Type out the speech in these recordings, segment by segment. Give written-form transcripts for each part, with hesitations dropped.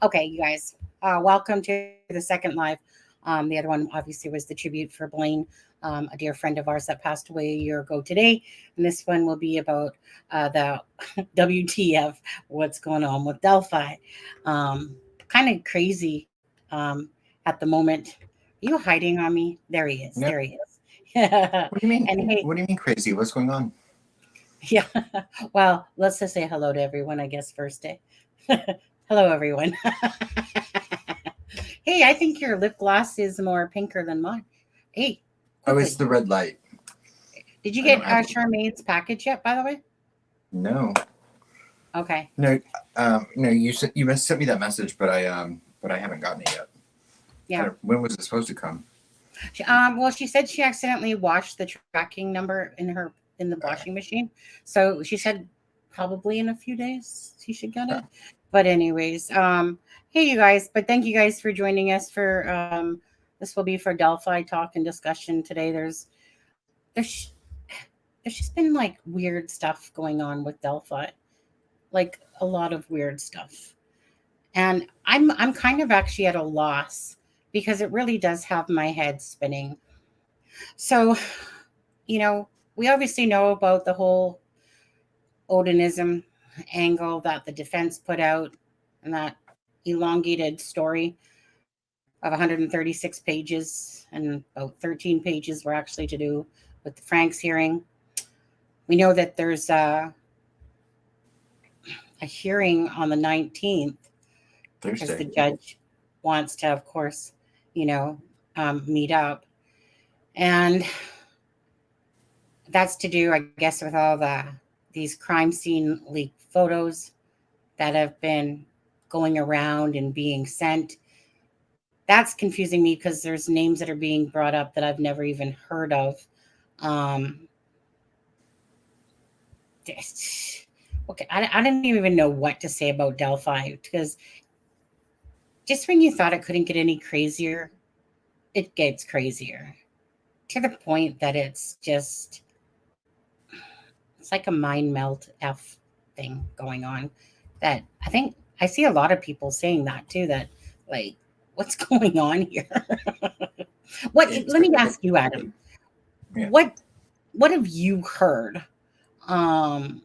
Okay, you guys, welcome to the second live. The other one obviously was the tribute for Blaine, a dear friend of ours that passed away a year ago today. And this one will be about the WTF, what's going on with Delphi. Kind of crazy at the moment. Are you hiding on me? There he is. No, There he is. And what do you mean? hey, What do you mean crazy? What's going on? yeah. Well, let's just say hello to everyone, I guess, first day. Hello, everyone. Hey, I think your lip gloss is more pinker than mine. Hey, Oh, it's quickly, the red light. did you I don't get have Charmaine's package yet, by the way? no, Okay. no, no. You sent me that message, but I haven't gotten it yet. Yeah. When was it supposed to come? Well, she said she accidentally washed the tracking number in the washing machine. So she said probably in a few days she should get Uh, it. But anyways, hey you guys, but thank you guys for joining us for this will be for Delphi talk and discussion today. There's there's just been like weird stuff going on with Delphi. Like a lot of weird stuff. And I'm kind of actually at a loss because it really does have my head spinning. So, you know, we obviously know about the whole odinism angle that the defense put out and that elongated story of 136 pages, and about 13 pages were actually to do with the Franks hearing. We know that there's a hearing on the 19th because Thursday. the judge wants to, of course, you know, meet up. And that's to do, I guess, with all these crime scene leaked photos that have been going around and being sent. That's confusing me because there's names that are being brought up that I've never even heard of. Um, okay, I didn't even know what to say about Delphi because just when you thought it couldn't get any crazier, it gets crazier to the point that it's like a mind melt F thing going on that I think I see a lot of people saying that too, that like what's going on here. What It's let me ask you, Adam, yeah. what what have you heard um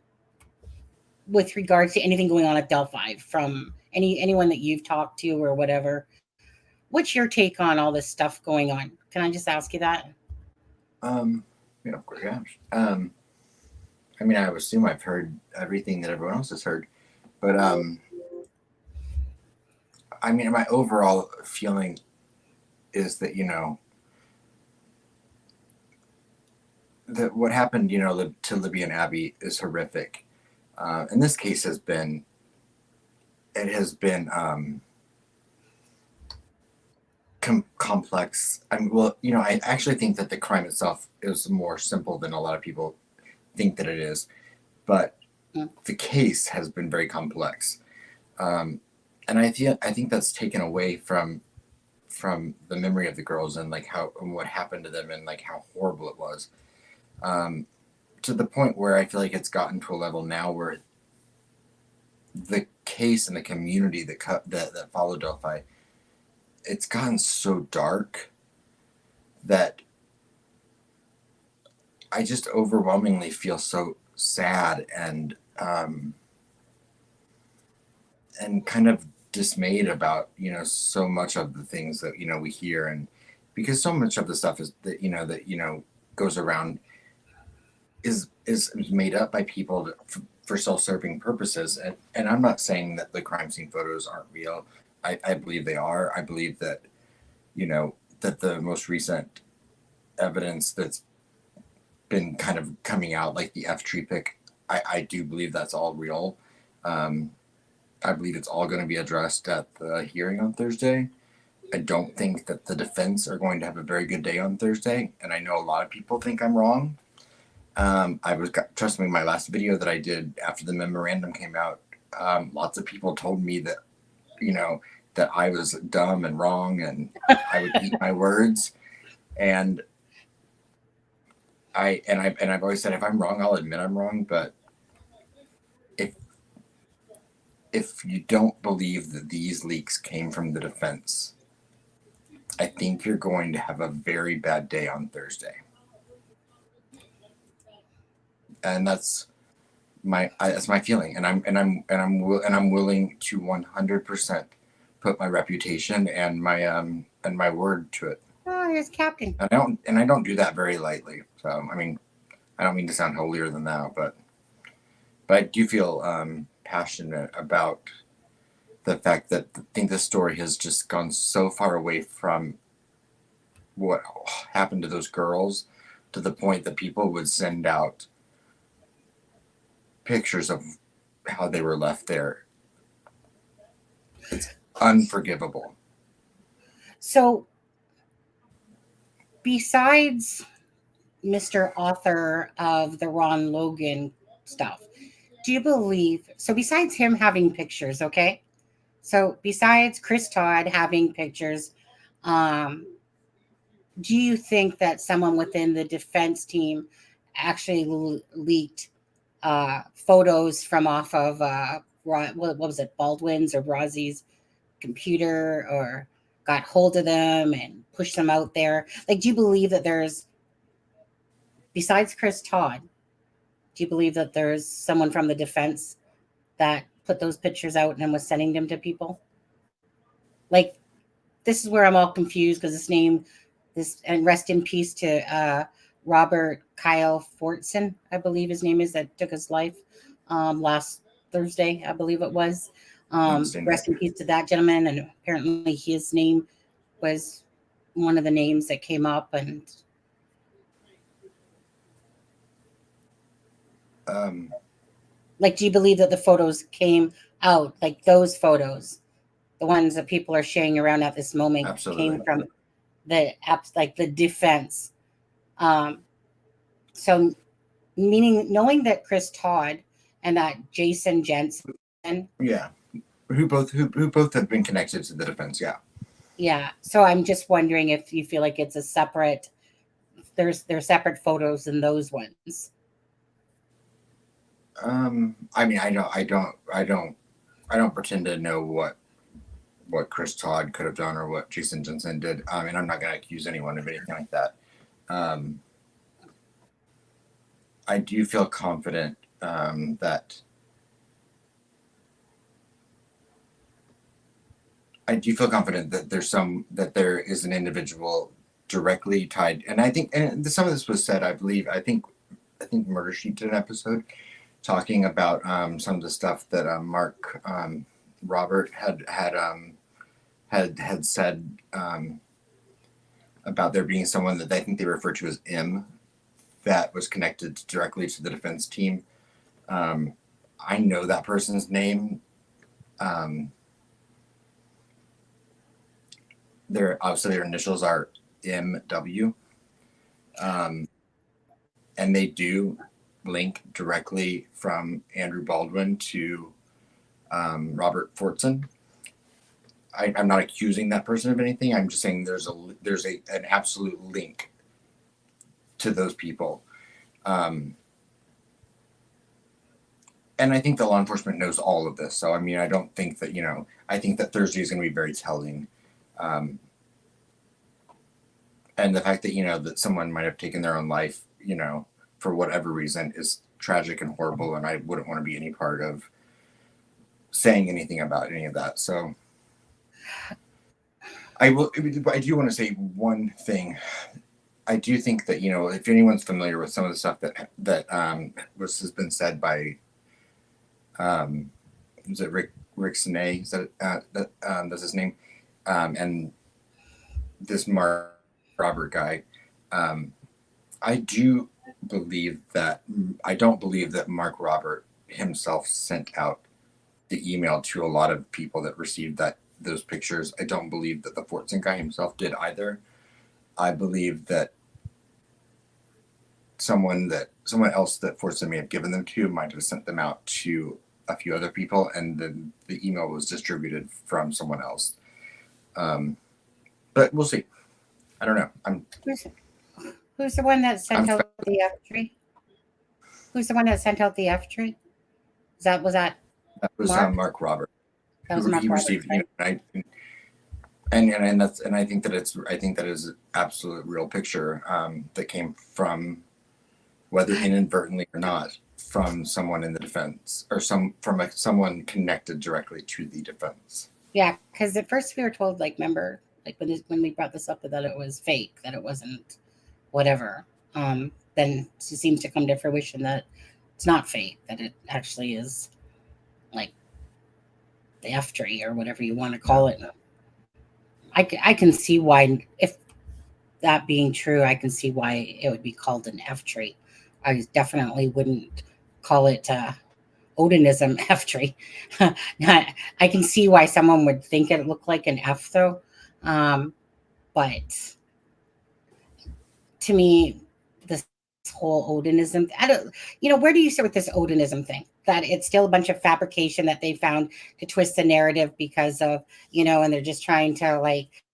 with regards to anything going on at Delphi from anyone that you've talked to or whatever? What's your take on all this stuff going on? Can I just ask you that? Yeah, of course. Yeah. Um, I mean, I would assume I've heard everything that everyone else has heard, but I mean, my overall feeling is that that what happened, to Libby and Abby is horrific. And this case has been complex. I mean, well, I actually think that the crime itself is more simple than a lot of people think that it is, but Mm. the case has been very complex, and I think that's taken away from the memory of the girls and like how and what happened to them and like how horrible it was, um, to the point where I feel like it's gotten to a level now where the case and the community that followed Delphi, it's gotten so dark that I just overwhelmingly feel so sad and kind of dismayed about so much of the things that we hear, and because so much of the stuff is that goes around is made up by people for self-serving purposes, and I'm not saying that the crime scene photos aren't real. I believe they are. I believe that that the most recent evidence that's been kind of coming out, like the F tree pick, I do believe that's all real. Um, I believe it's all going to be addressed at the hearing on Thursday. I don't think that the defense are going to have a very good day on Thursday, and I know a lot of people think I'm wrong. Trust me, my last video that I did after the memorandum came out, lots of people told me that you know that I was dumb and wrong, and I would eat my words. And I've always said if I'm wrong, I'll admit I'm wrong. But if if you don't believe that these leaks came from the defense, I think you're going to have a very bad day on Thursday. And that's my feeling, and I'm willing to 100% put my reputation and my word to it. Oh, here's Captain. And I don't do that very lightly. So I mean, I don't mean to sound holier than thou, but I do feel passionate about the fact that I think this story has just gone so far away from what happened to those girls to the point that people would send out pictures of how they were left there. It's unforgivable. So, besides Mr. Author of the Ron Logan stuff, do you believe? So, besides him having pictures, okay? So, besides Chris Todd having pictures, do you think that someone within the defense team actually leaked photos from off of what was it, Baldwin's or Rozzi's computer, or got hold of them and pushed them out there? Like, do you believe that there's, besides Chris Todd, do you believe that there's someone from the defense that put those pictures out and was sending them to people? Like, this is where I'm all confused because and rest in peace to Robert Kyle Fortson, I believe his name is, that took his life last Thursday, I believe it was. Rest in peace to that gentleman. And apparently his name was one of the names that came up. And like, do you believe that the photos came out, like those photos, the ones that people are sharing around at this moment, absolutely, came from the apps, like the defense? So meaning, knowing that Chris Todd and that Jason Jensen, yeah, who both have been connected to the defense, yeah. So I'm just wondering if you feel like it's a separate, there's separate photos in those ones. I mean, I don't pretend to know what Chris Todd could have done or what Jason Jensen did. I mean, I'm not going to accuse anyone of anything like that. I do feel confident that there is an individual directly tied, and I think, and some of this was said, I think Murder Sheet did an episode talking about some of the stuff that Mark Robert had said about there being someone that I think they refer to as M that was connected directly to the defense team. I know that person's name. Obviously their initials are MW, and they do link directly from Andrew Baldwin to Robert Fortson. I'm not accusing that person of anything. I'm just saying there's an absolute link to those people. And I think the law enforcement knows all of this. So, I mean, I don't think that, I think that Thursday is going to be very telling. And the fact that, that someone might have taken their own life, for whatever reason is tragic and horrible. And I wouldn't want to be any part of saying anything about any of that. So I do want to say one thing. I do think that, if anyone's familiar with some of the stuff that has been said by, is it Rick Sinay? Is that that's his name? And this Mark Robert guy. I don't believe that Mark Robert himself sent out the email to a lot of people that received those pictures. I don't believe that the Fortson guy himself did either. I believe that someone else that Fortson may have given them to might have sent them out to a few other people, and then the email was distributed from someone else. But we'll see. I don't know. Who's the one that sent out the F tree? Who's the one that sent out the F tree? Was that That was Mark. Mark Robert. That was Mark He Roberts, received, right? and I think that is an absolute real picture that came from, whether inadvertently or not, from someone in the defense, or someone connected directly to the defense. Yeah, because at first we were told, like, remember, like when we brought this up, that it was fake, that it wasn't whatever. Then it seems to come to fruition that it's not fake, that it actually is like the F tree or whatever you want to call it. I can see why, if that being true, I can see why it would be called an F tree. I definitely wouldn't call it odinism F tree. I can see why someone would think it looked like an F though. But to me, this whole odinism, I don't, where do you start with this odinism thing? That it's still a bunch of fabrication that they found to twist the narrative because of, and they're just trying to, like,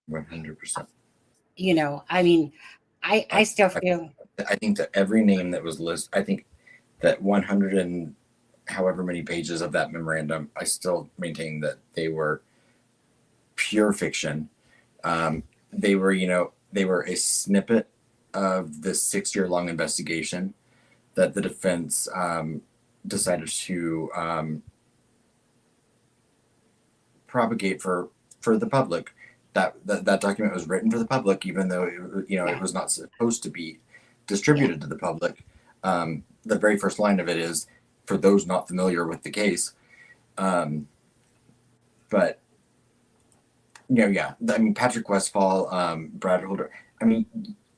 100%. I mean, I still feel. I think that every name that was listed, I think that 100 and however many pages of that memorandum, I still maintain that they were pure fiction. They were a snippet of this 6-year-long investigation that the defense decided to propagate for the public. That document was written for the public, even though it was not supposed to be distributed to the public. The very first line of it is, for those not familiar with the case. But yeah, I mean, Patrick Westfall, Brad Holder. I mean,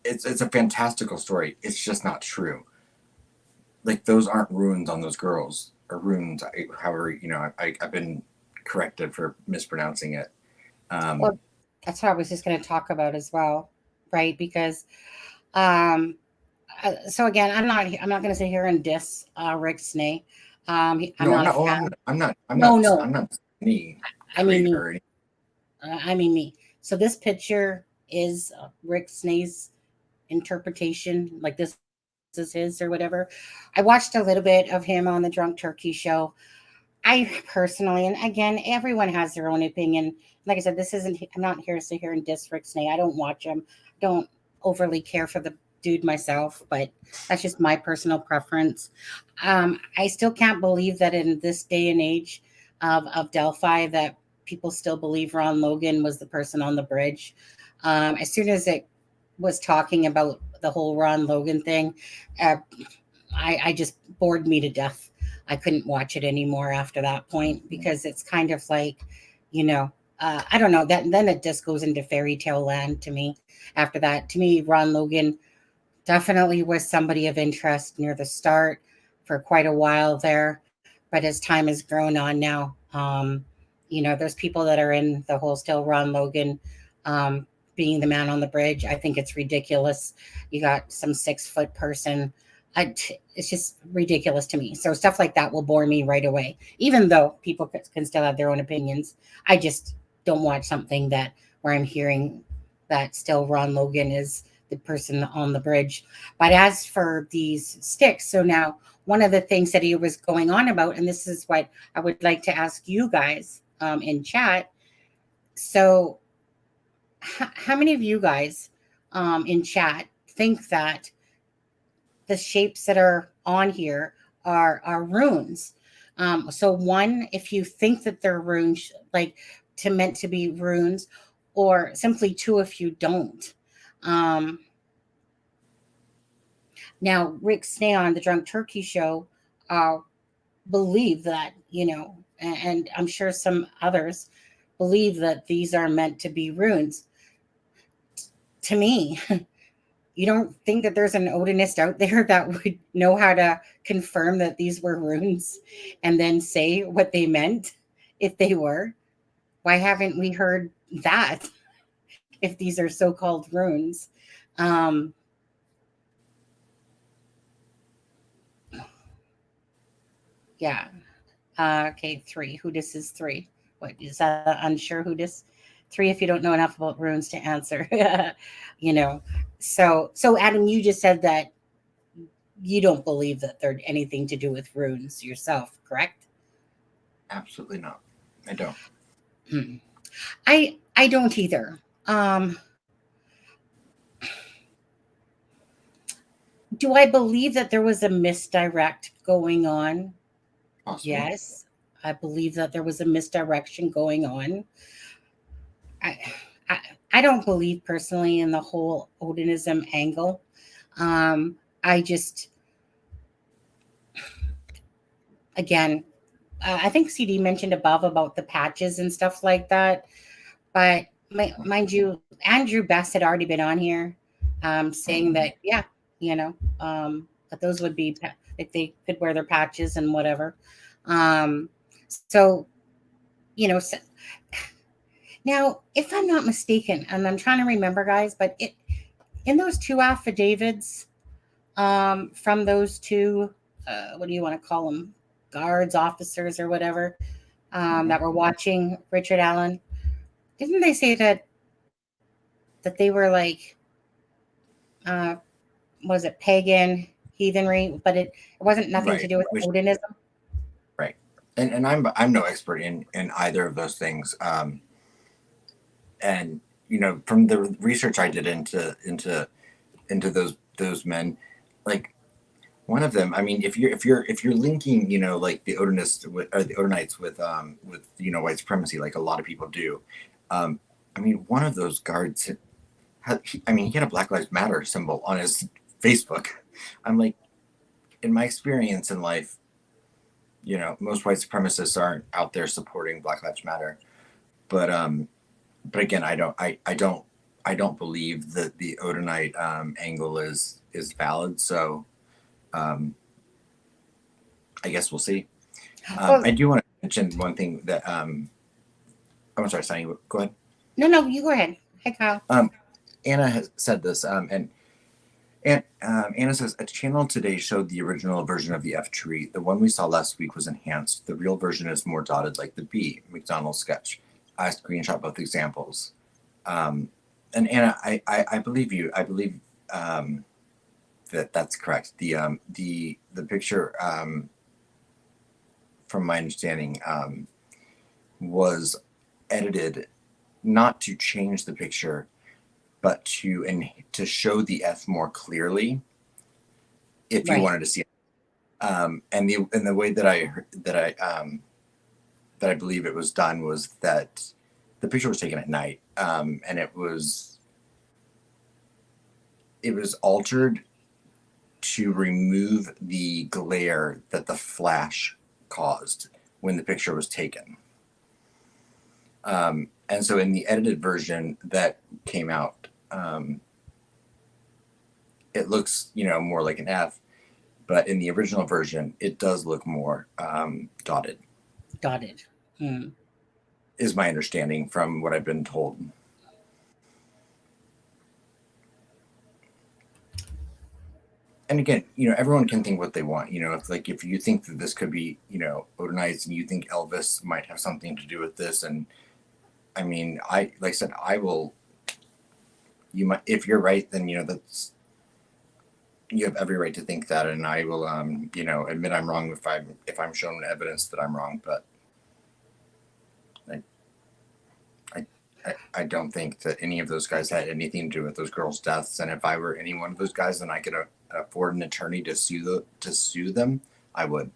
it's a fantastical story. It's just not true. Like, those aren't runes on those girls, or runes. However, I've been corrected for mispronouncing it. Well, that's what I was just going to talk about as well, right? Because, so again, I'm not going to sit here and diss Rick Snay. I'm not a fan. I'm not. No. I'm not me. I mean me. I mean me. So this picture is Rick Snay's interpretation, like this is his or whatever. I watched a little bit of him on the Drunk Turkey show. I personally, and again, everyone has their own opinion. Like I said, I'm not here to sit here and diss Rick Snay. I don't watch him. Don't overly care for the dude myself, but that's just my personal preference. I still can't believe that in this day and age of Delphi, that people still believe Ron Logan was the person on the bridge. As soon as it was talking about the whole Ron Logan thing, I just bored me to death. I couldn't watch it anymore after that point, because it's kind of like, I don't know, that then it just goes into fairy tale land to me. After that, to me, Ron Logan definitely was somebody of interest near the start for quite a while there, but as time has grown on now, there's people that are in the whole still Ron Logan being the man on the bridge. I think it's ridiculous. You got some 6-foot person. It's just ridiculous to me. So stuff like that will bore me right away, even though people can still have their own opinions. I just don't watch something where I'm hearing that still Ron Logan is the person on the bridge. But as for these sticks, so now one of the things that he was going on about, and this is what I would like to ask you guys in chat. So how many of you guys in chat think that the shapes that are on here are runes? So one, if you think that they're runes, like meant to be runes, or simply two, if you don't. Now, Rick Snay on the Drunk Turkey show believe that, and I'm sure some others believe that these are meant to be runes. To me, you don't think that there's an Odinist out there that would know how to confirm that these were runes and then say what they meant if they were? Why haven't we heard that if these are so-called runes? Yeah. Okay, 3. Who dis is 3? What is that? Unsure who dis? 3 if you don't know enough about runes to answer. So Adam, you just said that you don't believe that they're anything to do with runes yourself, correct? Absolutely not. I don't. Hmm. I don't either. Do I believe that there was a misdirect going on? Possibly. Yes, I believe that there was a misdirection going on. I, I, I don't believe personally in the whole odinism angle. Um, I just, again, I think CD mentioned above about the patches and stuff like that. But mind you, Andrew Best had already been on here saying that, yeah, you know, that those would be, if they could wear their patches and whatever. Um, so, so, now, if I'm not mistaken, and I'm trying to remember, guys, but in those two affidavits from those two, what do you want to call them, guards, officers, or whatever, Mm-hmm. that were watching Richard Allen, didn't they say that they were like, uh, was it pagan heathenry, but it wasn't nothing to Right. do with Which Odinism? right. And I'm no expert in either of those things. And from the research I did into those men, like one of them. I mean, if you're linking, like the Odinists or the Odinites with white supremacy, like a lot of people do. Um, I mean, one of those guards he had a Black Lives Matter symbol on his Facebook. I'm like, in my experience in life, most white supremacists aren't out there supporting Black Lives Matter. But again, I don't believe that the Odinite angle is valid. So I guess we'll see. Well, I do want to mention one thing that I'm sorry, Sonny, go ahead. no, you go ahead. Hey, Kyle. Anna has said this, and Anna says a channel today showed the original version of the F tree. The one we saw last week was enhanced. The real version is more dotted like the B. McDonald's sketch. I screenshot both examples. And Anna, I believe you. I believe that's correct. The picture, from my understanding, was edited not to change the picture, but to show the F more clearly. If you Right. wanted to see it, and the way that I believe it was done was that the picture was taken at night, and it was altered to remove the glare that the flash caused when the picture was taken. And so in the edited version that came out, it looks, more like an F, but in the original version, it does look more dotted. Dotted. Hmm. Is my understanding from what I've been told. And again, everyone can think what they want. If you think that this could be, Odinites, and you think Elvis might have something to do with this, and I mean, like I said, I will. You might, if you're right, then that's, you have every right to think that, and I will, admit I'm wrong if I'm shown evidence that I'm wrong. But I don't think that any of those guys had anything to do with those girls' deaths. And if I were any one of those guys, and I could afford an attorney to sue them, I would.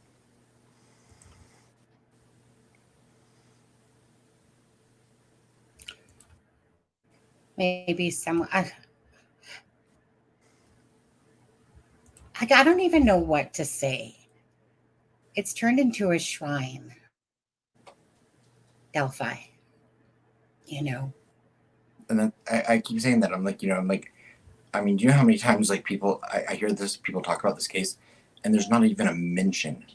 Maybe someone. I don't even know what to say. It's turned into a shrine, Delphi. You know. And then I keep saying that. I'm like, I mean, do you know how many times people I hear people talk about this case, and there's not even a mention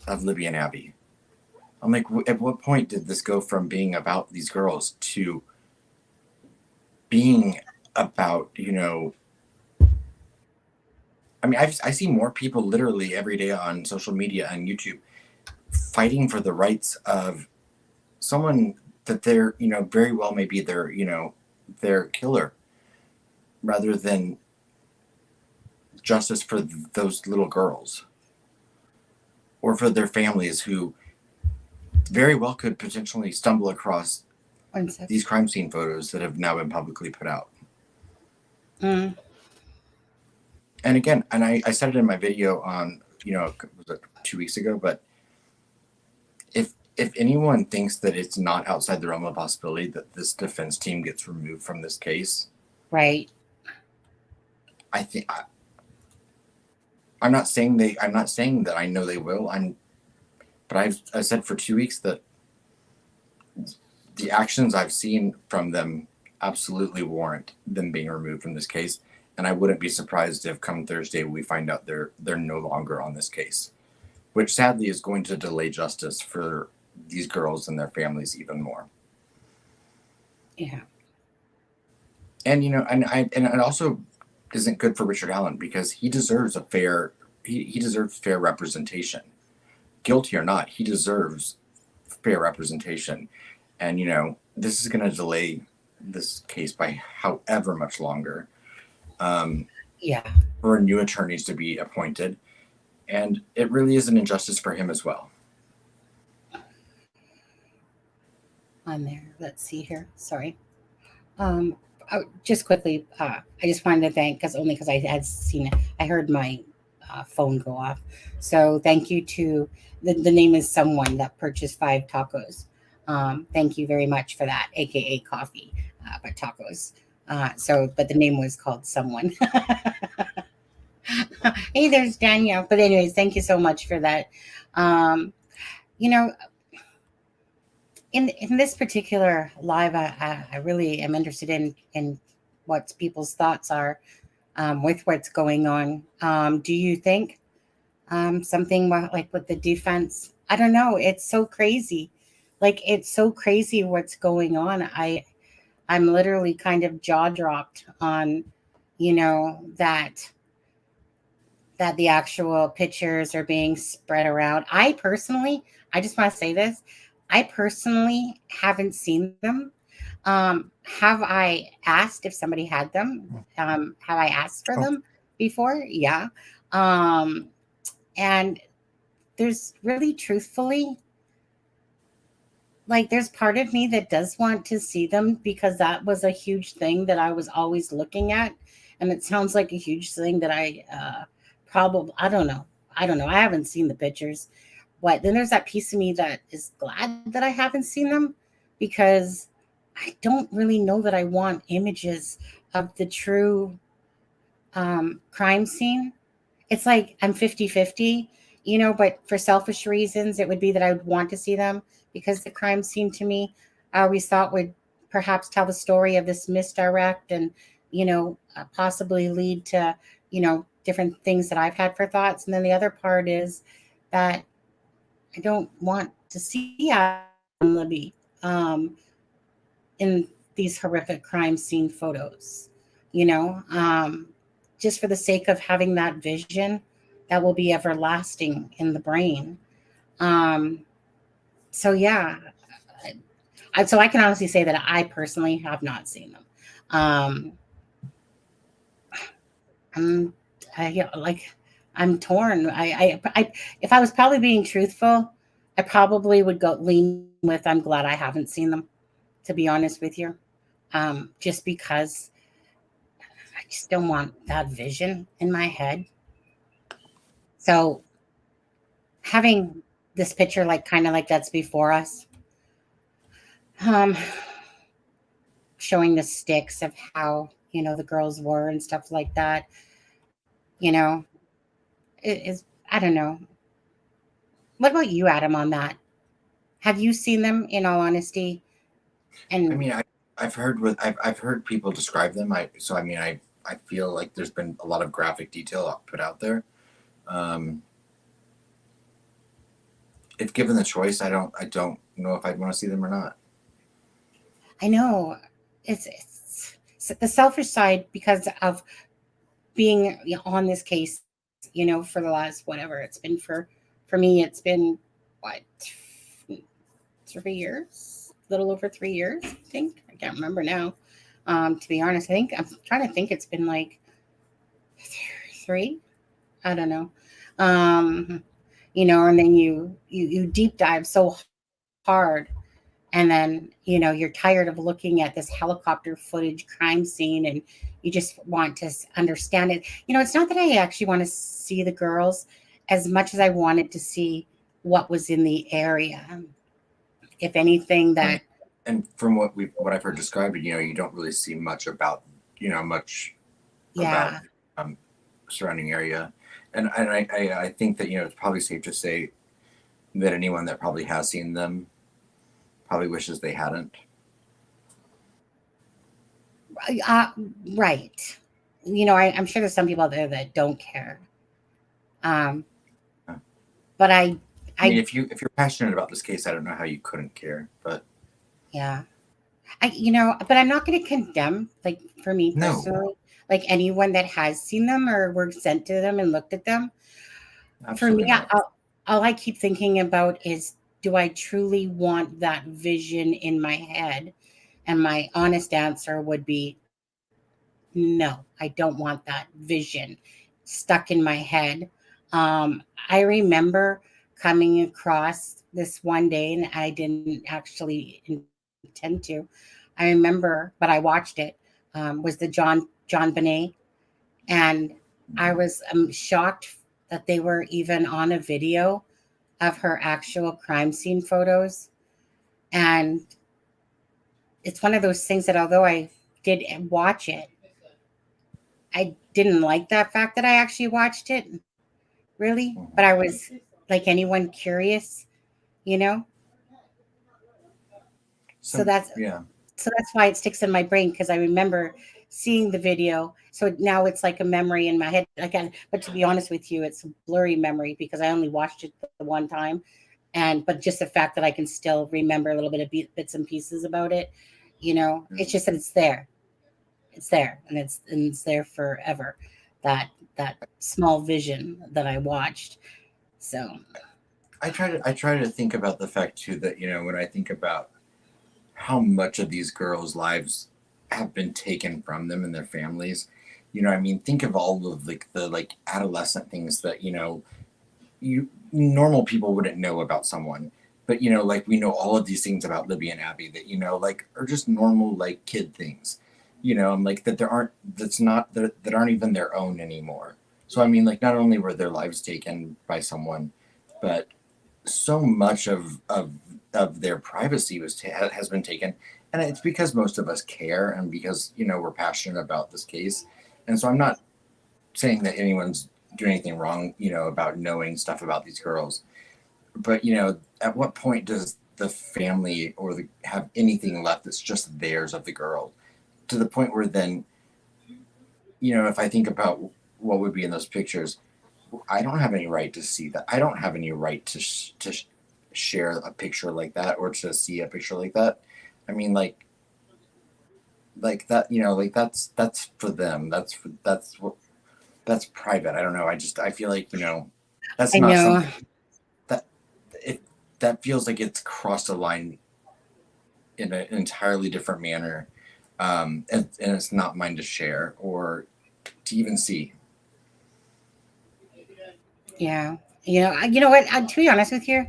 of Libby and Abby. I'm like, at what point did this go from being about these girls to being about, I mean, I see more people literally every day on social media and YouTube fighting for the rights of someone that they're, very well maybe their killer, rather than justice for those little girls or for their families who very well could potentially stumble across 1 second. these crime scene photos that have now been publicly put out. Mm. And again, and I said it in my video on, was it 2 weeks ago, but if anyone thinks that it's not outside the realm of possibility that this defense team gets removed from this case, Right. I'm not saying that I know they will. But I've said for 2 weeks that the actions I've seen from them absolutely warrant them being removed from this case. And I wouldn't be surprised if come Thursday we find out they're no longer on this case, which sadly is going to delay justice for these girls and their families even more. Yeah. And and it also isn't good for Richard Allen because he deserves he deserves fair representation. Guilty or not, he deserves fair representation. And this is going to delay this case by however much longer. Yeah. For new attorneys to be appointed, and it really is an injustice for him as well. On there. Let's see here. Sorry. Just quickly, I just wanted to thank because I had seen it. I heard my phone go off. So thank you to the name is someone that purchased 5 tacos. Thank you very much for that, aka coffee, but tacos. But the name was called someone. Hey, there's Danielle. But anyways, thank you so much for that. You know, in this particular live, I really am interested in what people's thoughts are with what's going on. Do you think something like with the defense? I don't know. It's so crazy. Like it's so crazy what's going on. I'm literally kind of jaw dropped on, that the actual pictures are being spread around. I just want to say this. I personally haven't seen them. Have I asked if somebody had them? Have I asked for them before? Yeah. And there's really truthfully, like there's part of me that does want to see them because that was a huge thing that I was always looking at. And it sounds like a huge thing that I probably, I don't know. I haven't seen the pictures. But then there's that piece of me that is glad that I haven't seen them because I don't really know that I want images of the true crime scene. It's like I'm 50-50, but for selfish reasons, it would be that I would want to see them because the crime scene to me, I always thought would perhaps tell the story of this misdirect and, possibly lead to, different things that I've had for thoughts. And then the other part is that I don't want to see Adam Libby in these horrific crime scene photos, just for the sake of having that vision that will be everlasting in the brain. So yeah, so I can honestly say that I personally have not seen them. I'm torn. If I was probably being truthful, I probably would lean with I'm glad I haven't seen them, to be honest with you. Just because I just don't want that vision in my head. So having this picture kind of like that's before us, showing the sticks of how, the girls were and stuff like that, it is, I don't know. What about you, Adam, on that? Have you seen them, in all honesty? And I mean, I've heard people describe them. I feel like there's been a lot of graphic detail put out there. If given the choice, I don't know if I'd want to see them or not. I know it's the selfish side because of being on this case, for the last whatever it's been for me. It's been what 3 years, a little over 3 years. I think I can't remember now. To be honest, I think I'm trying to think. It's been like 3. I don't know. And then you deep dive so hard, and then you're tired of looking at this helicopter footage crime scene, and you just want to understand it. It's not that I actually want to see the girls as much as I wanted to see what was in the area. If anything, that and from what I've heard described, you don't really see much about much about yeah. surrounding area, and I think that it's probably safe to say that anyone that probably has seen them probably wishes they hadn't. uh, right. I'm sure there's some people out there that don't care, um Yeah. but I mean, I if you're passionate about this case, I don't know how you couldn't care. But yeah, but I'm not going to condemn, like, for me no, personally, like anyone that has seen them or were sent to them and looked at them. For me, absolutely not. all I keep thinking about is, do I truly want that vision in my head? And my honest answer would be no, I don't want that vision stuck in my head. I remember coming across this one day, and I didn't actually intend to. I remember, but I watched it. Was the John Bonet, and I was shocked that they were even on a video of her actual crime scene photos. And it's one of those things that, although I did watch it, I didn't like that fact that I actually watched it, really. But I Mhm. was, like anyone, curious, you know? So So that's yeah, so that's why it sticks in my brain, because I remember seeing the video. So now it's like a memory in my head again. But to be honest with you, it's a blurry memory because I only watched it the one time, but just the fact that I can still remember a little bit of bits and pieces about it. It's just that it's there, and it's there forever. That that small vision that I watched. So I try to think about the fact too that when I think about how much of these girls' lives have been taken from them and their families. I mean, think of all of the adolescent things that you normal people wouldn't know about someone. But like we know all of these things about Libby and Abby that like are just normal like kid things. I'm like that there aren't that's not that aren't even their own anymore. So I mean, like not only were their lives taken by someone, but so much of their privacy has been taken, and it's because most of us care and because we're passionate about this case. And so I'm not saying that anyone's doing anything wrong about knowing stuff about these girls, but at what point does the family or have anything left that's just theirs of the girl, to the point where then if I think about what would be in those pictures, I don't have any right to see that. I don't have any right to share a picture like that or to see a picture like that. I mean, like that, like that's for them. That's private. I don't know. I feel like that's I not know. something that it that feels like it's crossed a line in an entirely different manner, and it's not mine to share or to even see. Yeah. You know what? To be honest with you,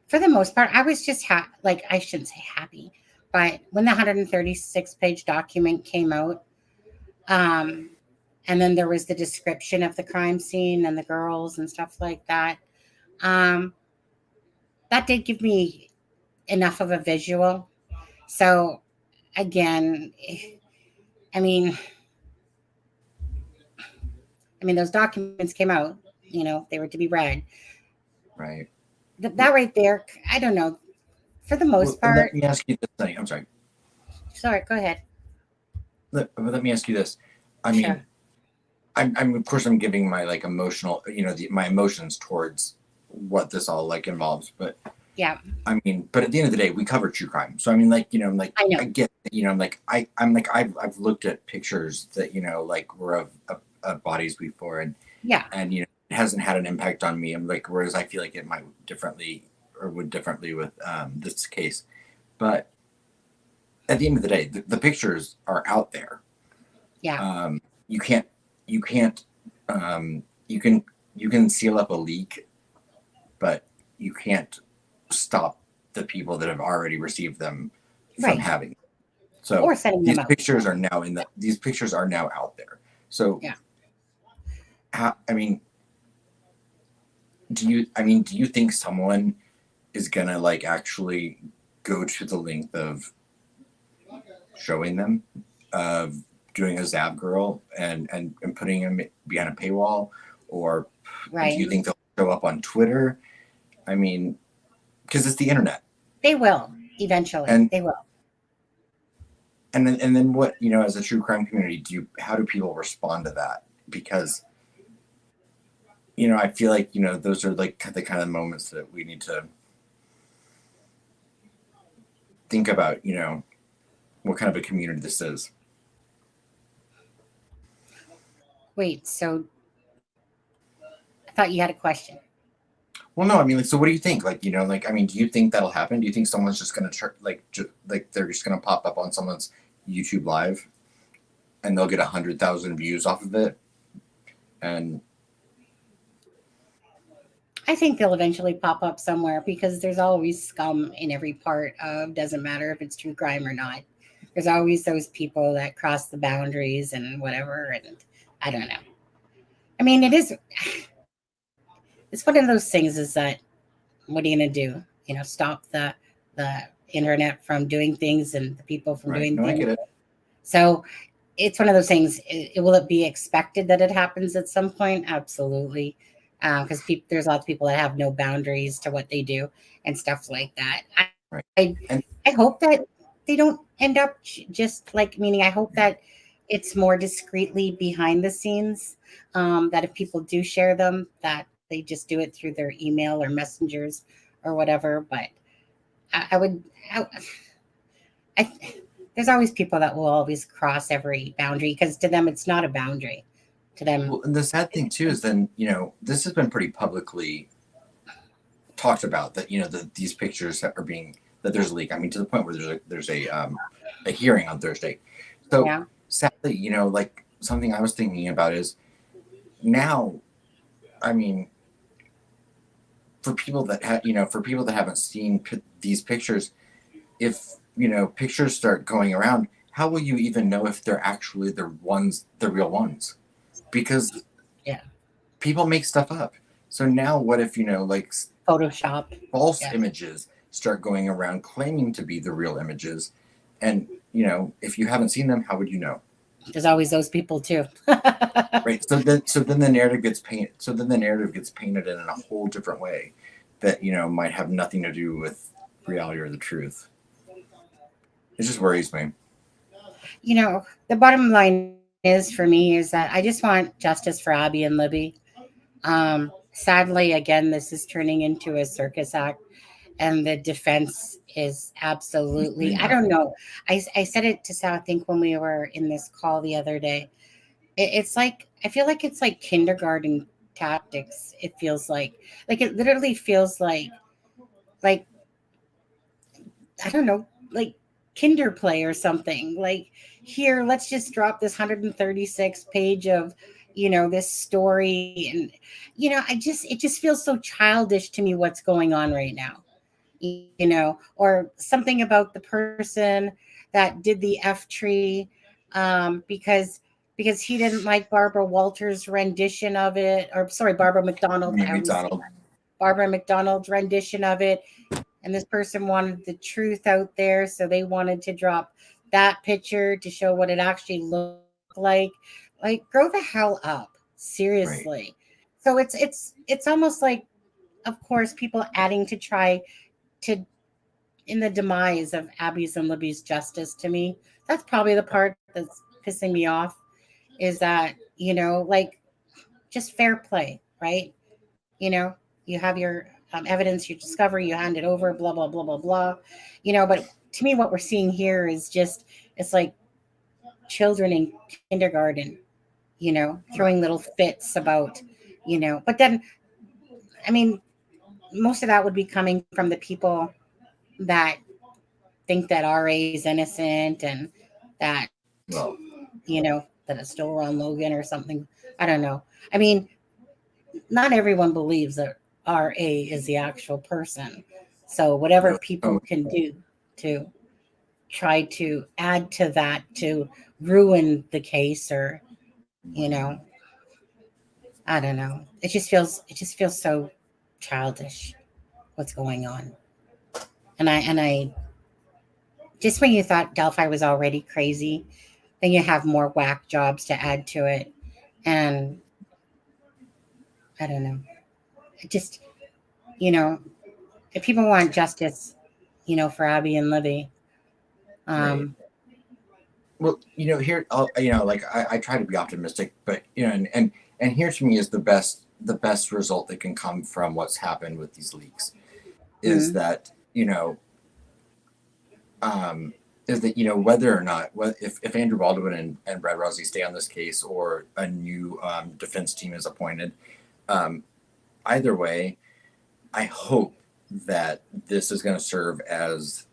for the most part, I was just like, I shouldn't say happy, but when the 136-page document came out, um, and then there was the description of the crime scene and the girls and stuff like that, um, that did give me enough of a visual. So again, I mean, those documents came out. They were to be read. Right. That right there, I don't know. For the Well, most part, let me ask you this thing. I'm sorry. sorry, go ahead. Let me ask you this. I Sure. mean, I'm of course I'm giving my like emotional, my emotions towards what this all like involves. But Yeah, I mean, but at the end of the day, we cover true crime. So I mean, like I'm like I know. I get, I'm like I'm like I've looked at pictures that like were of bodies before, Yeah, and it hasn't had an impact on me. I'm like, whereas I feel like it might differently or would differently with this case. But at the end of the day, the pictures are out there. yeah, You can't you can't you can seal up a leak, but you can't stop the people that have already received them from Right. having. So Or sending these them out. pictures are now these pictures are now out there. So Yeah. I mean, do you think someone is gonna like actually go to the length of showing them, of doing a Zap girl and putting them behind a paywall, or Right. do you think they'll show up on Twitter? I mean, because it's the internet. They will eventually. And they will. And then what, as a true crime community, how do people respond to that? Because I feel like those are like the kind of moments that we need to think about. What kind of a community this is. Wait, so I thought you had a question. Well, no, I mean, so what do you think? Like, do you think that'll happen? Do you think someone's just gonna they're just gonna pop up on someone's YouTube live, and they'll get 100,000 views off of it? And I think they'll eventually pop up somewhere because there's always scum in every part of, doesn't matter if it's true crime or not. There's always those people that cross the boundaries and whatever. And I don't know. I mean, it's one of those things is that, what are you going to do? Stop the internet from doing things and the people from doing things. I get it. So it's one of those things. Will it be expected that it happens at some point? Absolutely. Because there's lots of people that have no boundaries to what they do and stuff like that. I hope that they don't end up just like, meaning I hope that it's more discreetly behind the scenes, that if people do share them, that they just do it through their email or messengers or whatever. But there's always people that will always cross every boundary because to them it's not a boundary. To them. Well, and the sad thing too is then this has been pretty publicly talked about that that these pictures that there's a leak. I mean, to the point where there's a hearing on Thursday. So yeah. Sadly, like something I was thinking about is now, I mean, for people that haven't seen these pictures, if pictures start going around, how will you even know if they're actually the real ones? Because people make stuff up. So now what if like Photoshop false images start going around claiming to be the real images, and if you haven't seen them, how would you know? There's always those people too. Right. So then the narrative gets painted in a whole different way that might have nothing to do with reality or the truth. It just worries me. The bottom line is for me is that I just want justice for Abby and Libby. Sadly, again, this is turning into a circus act, and the defense is absolutely, I don't know. I said it to Sal, I think, when we were in this call the other day. It's like, I feel like it's like kindergarten tactics. It feels like it literally feels like, I don't know, like kinder play or something. Like, here, let's just drop this 136 page of, this story. And, it just feels so childish to me what's going on right now, or something about the person that did the F tree, because he didn't like Barbara Walters' rendition of it, or sorry, Barbara McDonald. Barbara McDonald's rendition of it. And this person wanted the truth out there, so they wanted to drop that picture to show what it actually looked like. Like, grow the hell up, seriously. Right. So it's almost like, of course, people adding to try to, in the demise of Abby's and Libby's justice. To me, that's probably the part that's pissing me off, is that like, just fair play, right? You have your evidence, you discover, you hand it over, blah, blah, blah, blah, blah. But to me, what we're seeing here is just, it's like children in kindergarten, throwing little fits about, but then, I mean, most of that would be coming from the people that think that RA is innocent and that, that it's still around Logan or something. I don't know. I mean, not everyone believes that RA is the actual person. So whatever No, people can do to try to add to that to ruin the case, or you know, I don't know. It just feels so childish what's going on. And I just when you thought Delphi was already crazy, then you have more whack jobs to add to it. And I don't know. It just, you know, if people want justice, for Abby and Libby, right. um, Well, here, like I try to be optimistic, but and here to me is the best result that can come from what's happened with these leaks is mm, that um, whether or not if Andrew Baldwin and Brad Rousey stay on this case or a new defense team is appointed, um, either way, I hope that this is going to serve as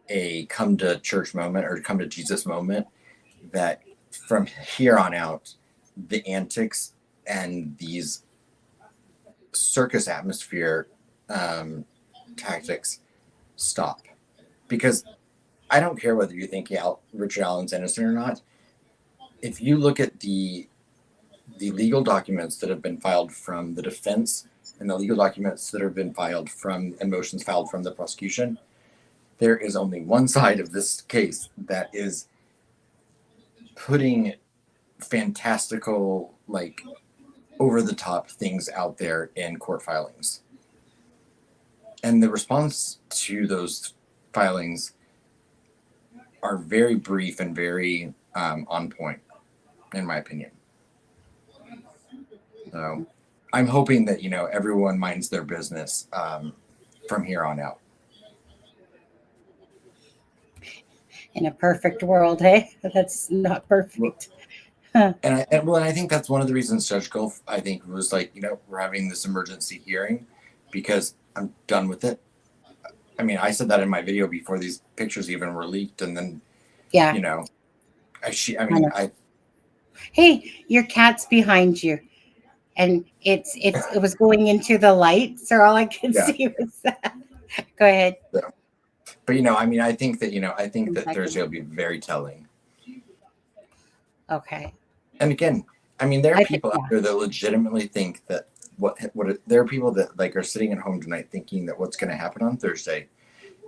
a come to church moment or come to Jesus moment, that from here on out, the antics and these circus atmosphere tactics stop. Because I don't care whether you think Richard Allen's innocent or not. If you look at the legal documents that have been filed from the defense and the legal documents that have been filed from and motions filed from the prosecution, there is only one side of this case that is putting fantastical, like over the top things out there in court filings. And the response to those filings are very brief and very on point, in my opinion. So I'm hoping that, everyone minds their business from here on out. in a perfect world, hey, that's not perfect. And I think that's one of the reasons Judge Gulf, I think, was like, we're having this emergency hearing because I'm done with it. I mean, I said that in my video before these pictures even were leaked, and then, Yeah, I hey, your cat's behind you, and it was going into the light, so all I could yeah. see was that. Go ahead. So, but I think that Second. Thursday will be very telling. Okay. And again, there are I think, people out yeah. there that legitimately think that there are people that like are sitting at home tonight thinking that what's going to happen on Thursday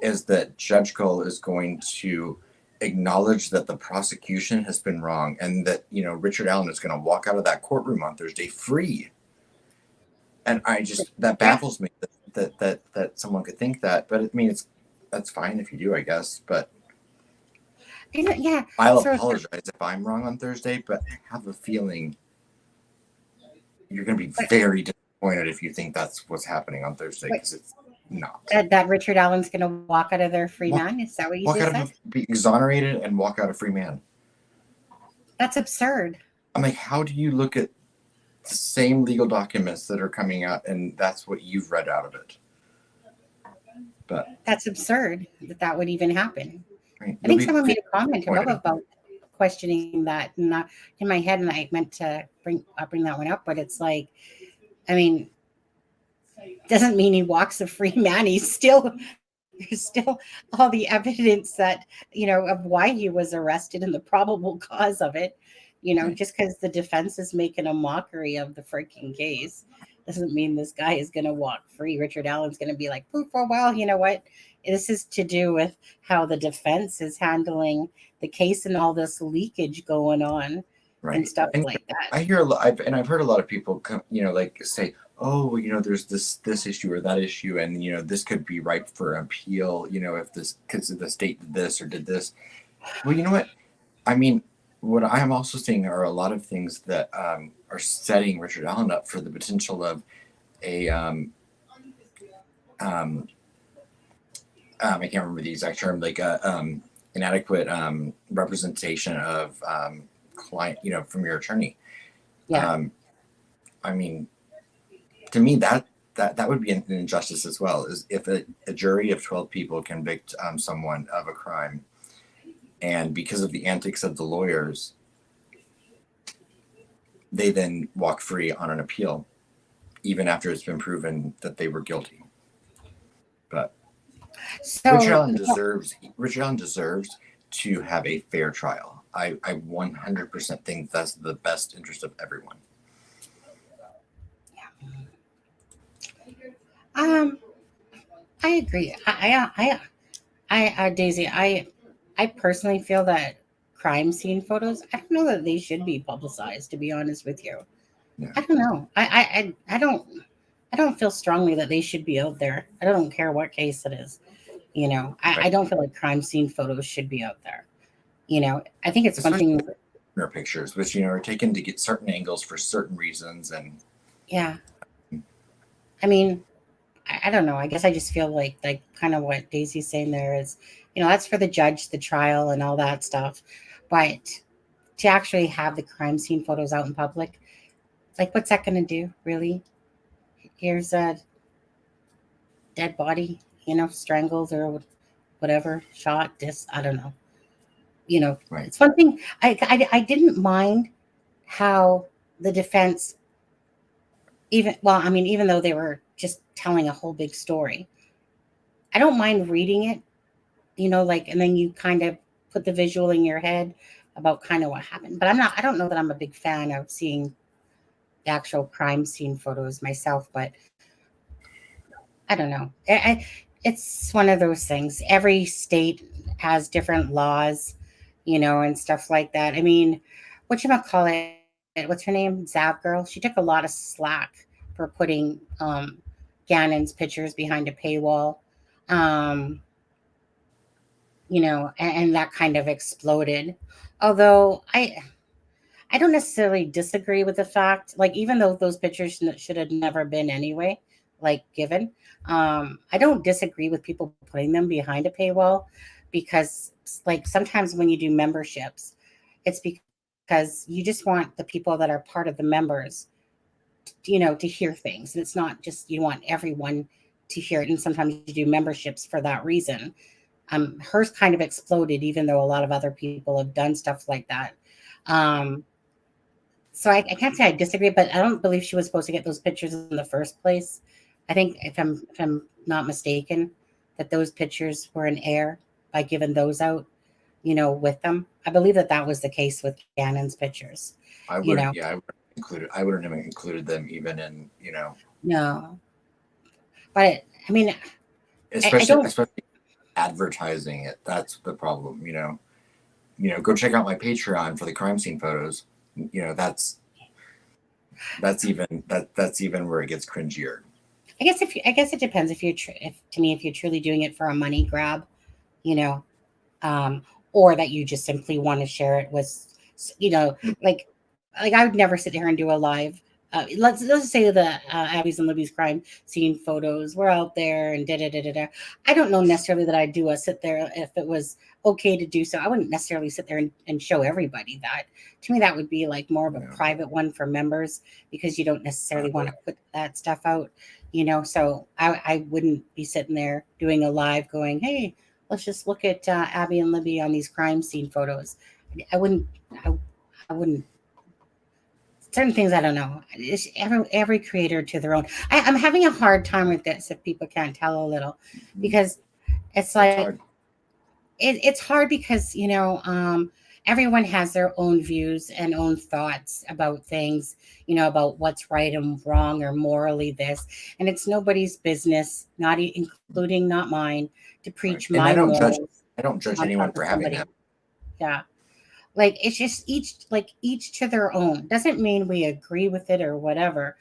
is that Judge Cole is going to acknowledge that the prosecution has been wrong and that Richard Allen is going to walk out of that courtroom on Thursday free. And that baffles me that someone could think that. But that's fine if you do, I guess. But Yeah. I'll So apologize if I'm wrong on Thursday, but I have a feeling you're going to be very disappointed if you think that's what's happening on Thursday, because it's not. that Richard Allen's going to walk out of there free man? Is that what you Walk just out said? of be exonerated and walk out a free man. That's absurd. I'm like, how do you look at the same legal documents that are coming out and that's what you've read out of it? But That's absurd that would even happen. right, I think someone made a comment about questioning that, and not in my head, and I meant to bring that one up, but it's like, I mean, doesn't mean he walks a free man. There's still all the evidence that of why he was arrested and the probable cause of it. Just because the defense is making a mockery of the freaking case doesn't mean this guy is going to walk free. Richard Allen's going to be like, poof, oh, well, you know what? This is to do with how the defense is handling the case and all this leakage going on, right, and stuff like that. I hear a lot, I've heard a lot of people come, like say, oh, there's this issue or that issue, and this could be ripe for appeal, if this because the state did this or did this. Well, you know what? What I am also seeing are a lot of things that are setting Richard Allen up for the potential of a I can't remember the exact term, like inadequate representation of client, from your attorney. Yeah. To me, that would be an injustice as well, is if a jury of 12 people convict someone of a crime, and because of the antics of the lawyers, they then walk free on an appeal, even after it's been proven that they were guilty. So, Richard Allen deserves to have a fair trial. I 100% think that's the best interest of everyone. um, I agree. Daisy, I personally feel that crime scene photos, I don't know that they should be publicized, to be honest with you. Yeah. I don't know. I don't feel strongly that they should be out there. I don't care what case it is. I don't feel like crime scene photos should be out there. I think it's one thing. Pictures, which are taken to get certain angles for certain reasons, and Yeah. I mean, I don't know. I guess I just feel like kind of what Daisy's saying there is, that's for the judge, the trial, and all that stuff. But to actually have the crime scene photos out in public, like, what's that going to do, really? Here's a dead body, strangled or whatever, shot, I don't know. Right. It's one thing. I didn't mind how the defense, even though they were just telling a whole big story, I don't mind reading it, and then you kind of put the visual in your head about kind of what happened. But I don't know that I'm a big fan of seeing the actual crime scene photos myself, but I don't know. It's one of those things. Every state has different laws, and stuff like that. I mean, whatchamacallit, what's her name? Zav girl. She took a lot of slack for putting Gannon's pictures behind a paywall. Um, and that kind of exploded. Although I don't necessarily disagree with the fact, like, even though those pictures should have never been anyway, like, given, I don't disagree with people putting them behind a paywall, because, like, sometimes when you do memberships, it's because you just want the people that are part of the members, to hear things. And it's not just you want everyone to hear it. And sometimes you do memberships for that reason. Hers kind of exploded, even though a lot of other people have done stuff like that. So I can't say I disagree, but I don't believe she was supposed to get those pictures in the first place. I think, if I'm not mistaken, that those pictures were in air by giving those out, with them. I believe that was the case with Gannon's pictures. I would, yeah, I wouldn't have included them even in, No, but I mean, especially advertising it. That's the problem, go check out my Patreon for the crime scene photos. That's even where it gets cringier. I guess it depends if you're truly doing it for a money grab, you know, or that you just simply want to share it with, like I would never sit here and do a live. Let's say the Abby's and Libby's crime scene photos were out there and da da da da da. I don't know necessarily that I'd do a sit there if it was okay to do so. I wouldn't necessarily sit there and show everybody that. To me, that would be like more of a private one for members, because you don't necessarily want to put that stuff out, So I wouldn't be sitting there doing a live going, hey, let's just look at Abby and Libby on these crime scene photos. I wouldn't. I wouldn't. Certain things, I don't know. It's every creator to their own. I'm having a hard time with this, if people can't tell a little, because it's like it's hard because everyone has their own views and own thoughts about things, about what's right and wrong or morally this, and it's nobody's business, including not mine, to preach my morals. I don't judge anyone for having them. Yeah. Like, it's just each to their own. Doesn't mean we agree with it or whatever,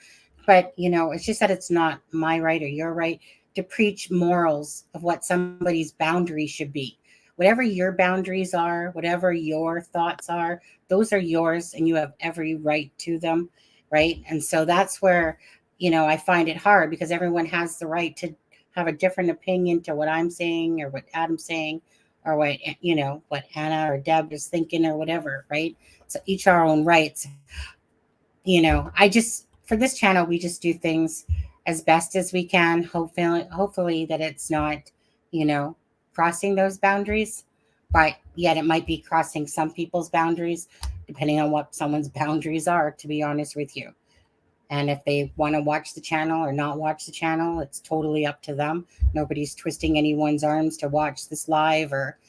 but it's just that it's not my right or your right to preach morals of what somebody's boundaries should be. Whatever your boundaries are, whatever your thoughts are, those are yours, and you have every right to them, right? And so that's where I find it hard, because everyone has the right to have a different opinion to what I'm saying or what Adam's saying, or what Anna or Deb is thinking or whatever, right? So each our own rights. For this channel, we just do things as best as we can. Hopefully that it's not, crossing those boundaries, but yet it might be crossing some people's boundaries, depending on what someone's boundaries are, to be honest with you. And if they want to watch the channel or not watch the channel, it's totally up to them. Nobody's twisting anyone's arms to watch this live or,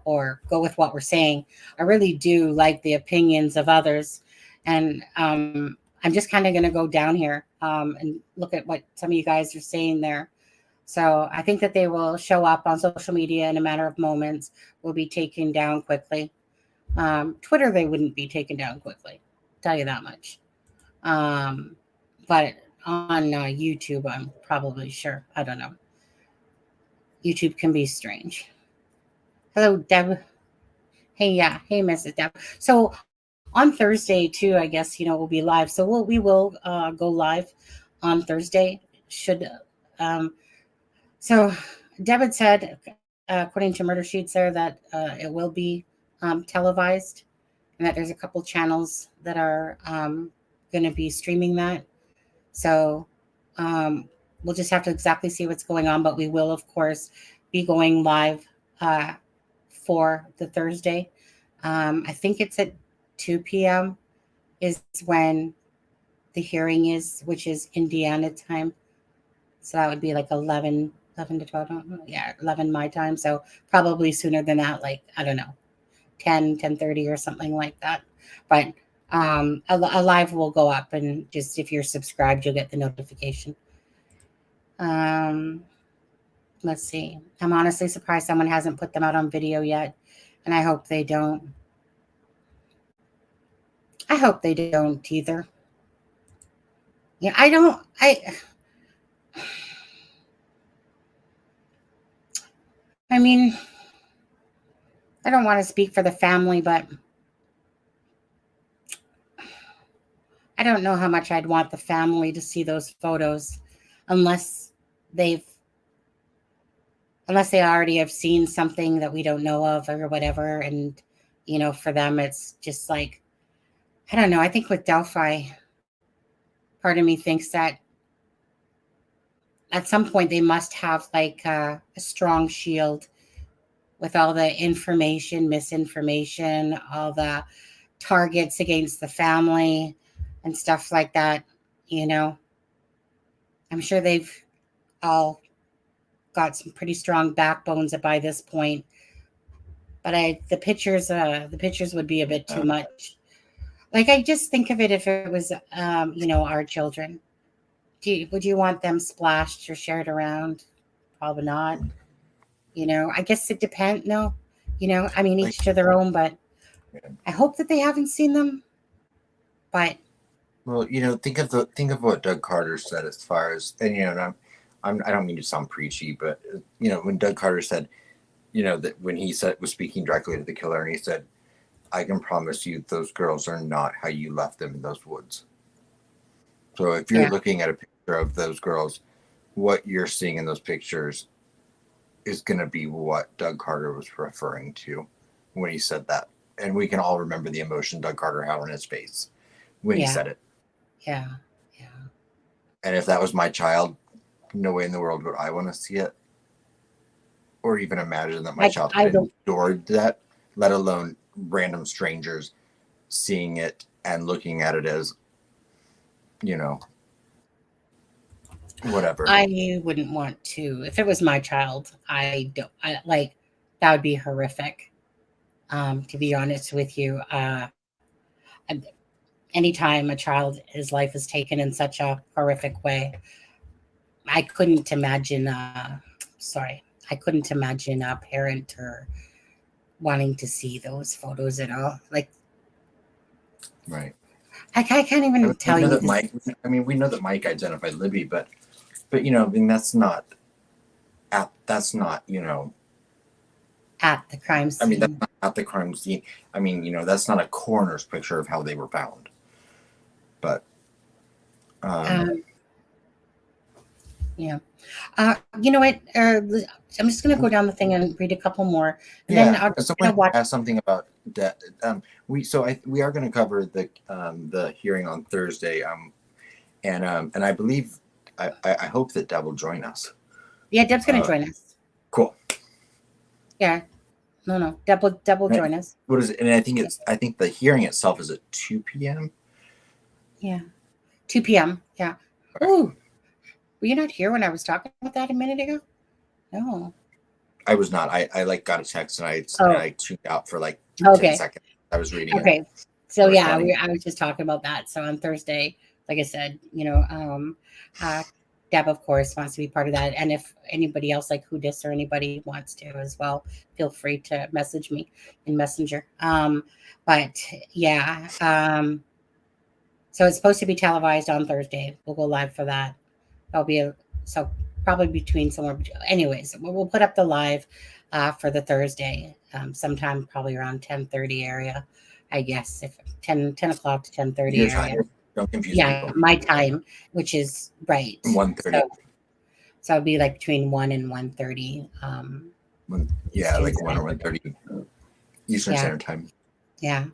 or go with what we're saying. I really do like the opinions of others. And I'm just kind of going to go down here and look at what some of you guys are saying there. So I think that they will show up on social media in a matter of moments, will be taken down quickly. Twitter, they wouldn't be taken down quickly, tell you that much. But on YouTube, I'm probably sure. I don't know. YouTube can be strange. Hello, Deb. Hey, yeah. Hey, Mrs. Deb. So on Thursday too, I guess we'll be live. So we will go live on Thursday. Should so Deb had said, according to Murder Sheets, there that it will be televised, and that there's a couple channels that are going to be streaming that. So we'll just have to exactly see what's going on, but we will, of course, be going live for the Thursday. I think it's at 2 p.m. is when the hearing is, which is Indiana time. So that would be like 11 to 12. Yeah, 11 my time. So probably sooner than that, like, I don't know, 10:30 or something like that. But a live will go up, and just if you're subscribed, you'll get the notification. Let's see. I'm honestly surprised someone hasn't put them out on video yet, and I hope they don't. I hope they don't either. Yeah, I mean, I don't want to speak for the family, but I don't know how much I'd want the family to see those photos unless they've unless they already have seen something that we don't know of or whatever. And, for them, it's just like, I don't know. I think with Delphi, part of me thinks that at some point they must have like a strong shield with all the information, misinformation, all the targets against the family and stuff like that. I'm sure they've all got some pretty strong backbones by this point. But the pictures would be a bit too much. Like, I just think of it if it was, our children. Would you want them splashed or shared around? Probably not. I guess it depends. No, I mean, each to their own. But I hope that they haven't seen them. But well, think of what Doug Carter said as far as, and I don't mean to sound preachy, but when Doug Carter said, that when he was speaking directly to the killer, and he said, I can promise you those girls are not how you left them in those woods. So if you're looking at a picture of those girls, what you're seeing in those pictures is going to be what Doug Carter was referring to when he said that. And we can all remember the emotion Doug Carter had on his face when he said it. Yeah. And if that was my child, no way in the world would I want to see it. Or even imagine that my child had endured that, let alone random strangers seeing it and looking at it as, whatever. I wouldn't want to. If it was my child, that would be horrific. To be honest with you, anytime a child, his life is taken in such a horrific way, I couldn't imagine. I couldn't imagine a parent or wanting to see those photos at all. Like, right. I can't even tell you. We know that Mike identified Libby, but that's not at the crime scene. I mean, that's not at the crime scene. I mean, that's not a coroner's picture of how they were found. But yeah. You know what? I'm just going to go down the thing and read a couple more. And then I'll someone asked something about that. We are going to cover the hearing on Thursday. And I believe I hope that Deb will join us. Yeah, Deb's going to join us. Cool. Yeah. No. Deb will join us. What is it? And I think the hearing itself is at 2 p.m. Yeah. 2 p.m. Yeah. Ooh, were you not here when I was talking about that a minute ago? No. I was not. I like got a text and Oh, I tuned out for like 10 okay. seconds. I was reading it Okay. So and yeah, responding. I was just talking about that. So on Thursday, like I said, uh, Deb, of course, wants to be part of that. And if anybody else like Hoodis or anybody wants to as well, feel free to message me in Messenger. But yeah, so it's supposed to be televised on Thursday. We'll go live for that. That'll be so probably between somewhere. Anyways, we'll put up the live for the Thursday sometime probably around 10:30 area, I guess, if 10 o'clock to 10:30 Your time. area. Don't confuse Yeah, people. my time, which is right. 1:30. So it'll be like between 1 and 1:30. Yeah, like 1 or Standard. 1:30 Eastern Yeah, Standard Time. yeah.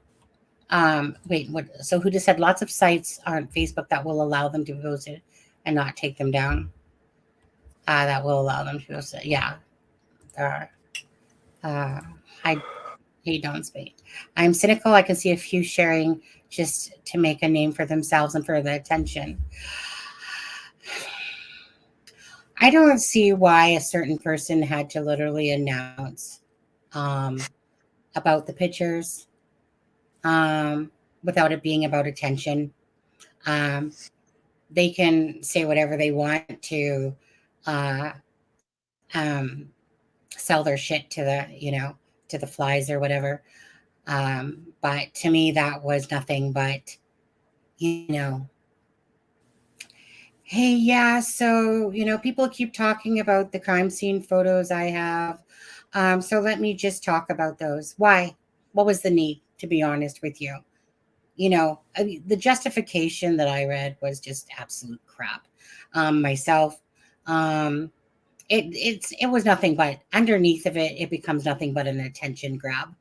Wait, what? So who just said lots of sites on Facebook that will allow them to post it and not take them down? That will allow them to post it. Yeah, there are. I don't speak. I'm cynical. I can see a few sharing just to make a name for themselves and for the attention. I don't see why a certain person had to literally announce um, about the pictures um, without it being about attention. Um, they can say whatever they want to uh, um, sell their shit to to the flies or whatever. But to me, that was nothing but, you know, hey, yeah, so, people keep talking about the crime scene photos I have. So let me just talk about those. Why? What was the need, to be honest with you? I mean, the justification that I read was just absolute crap. Myself, um, it was nothing but underneath of it, it becomes nothing but an attention grab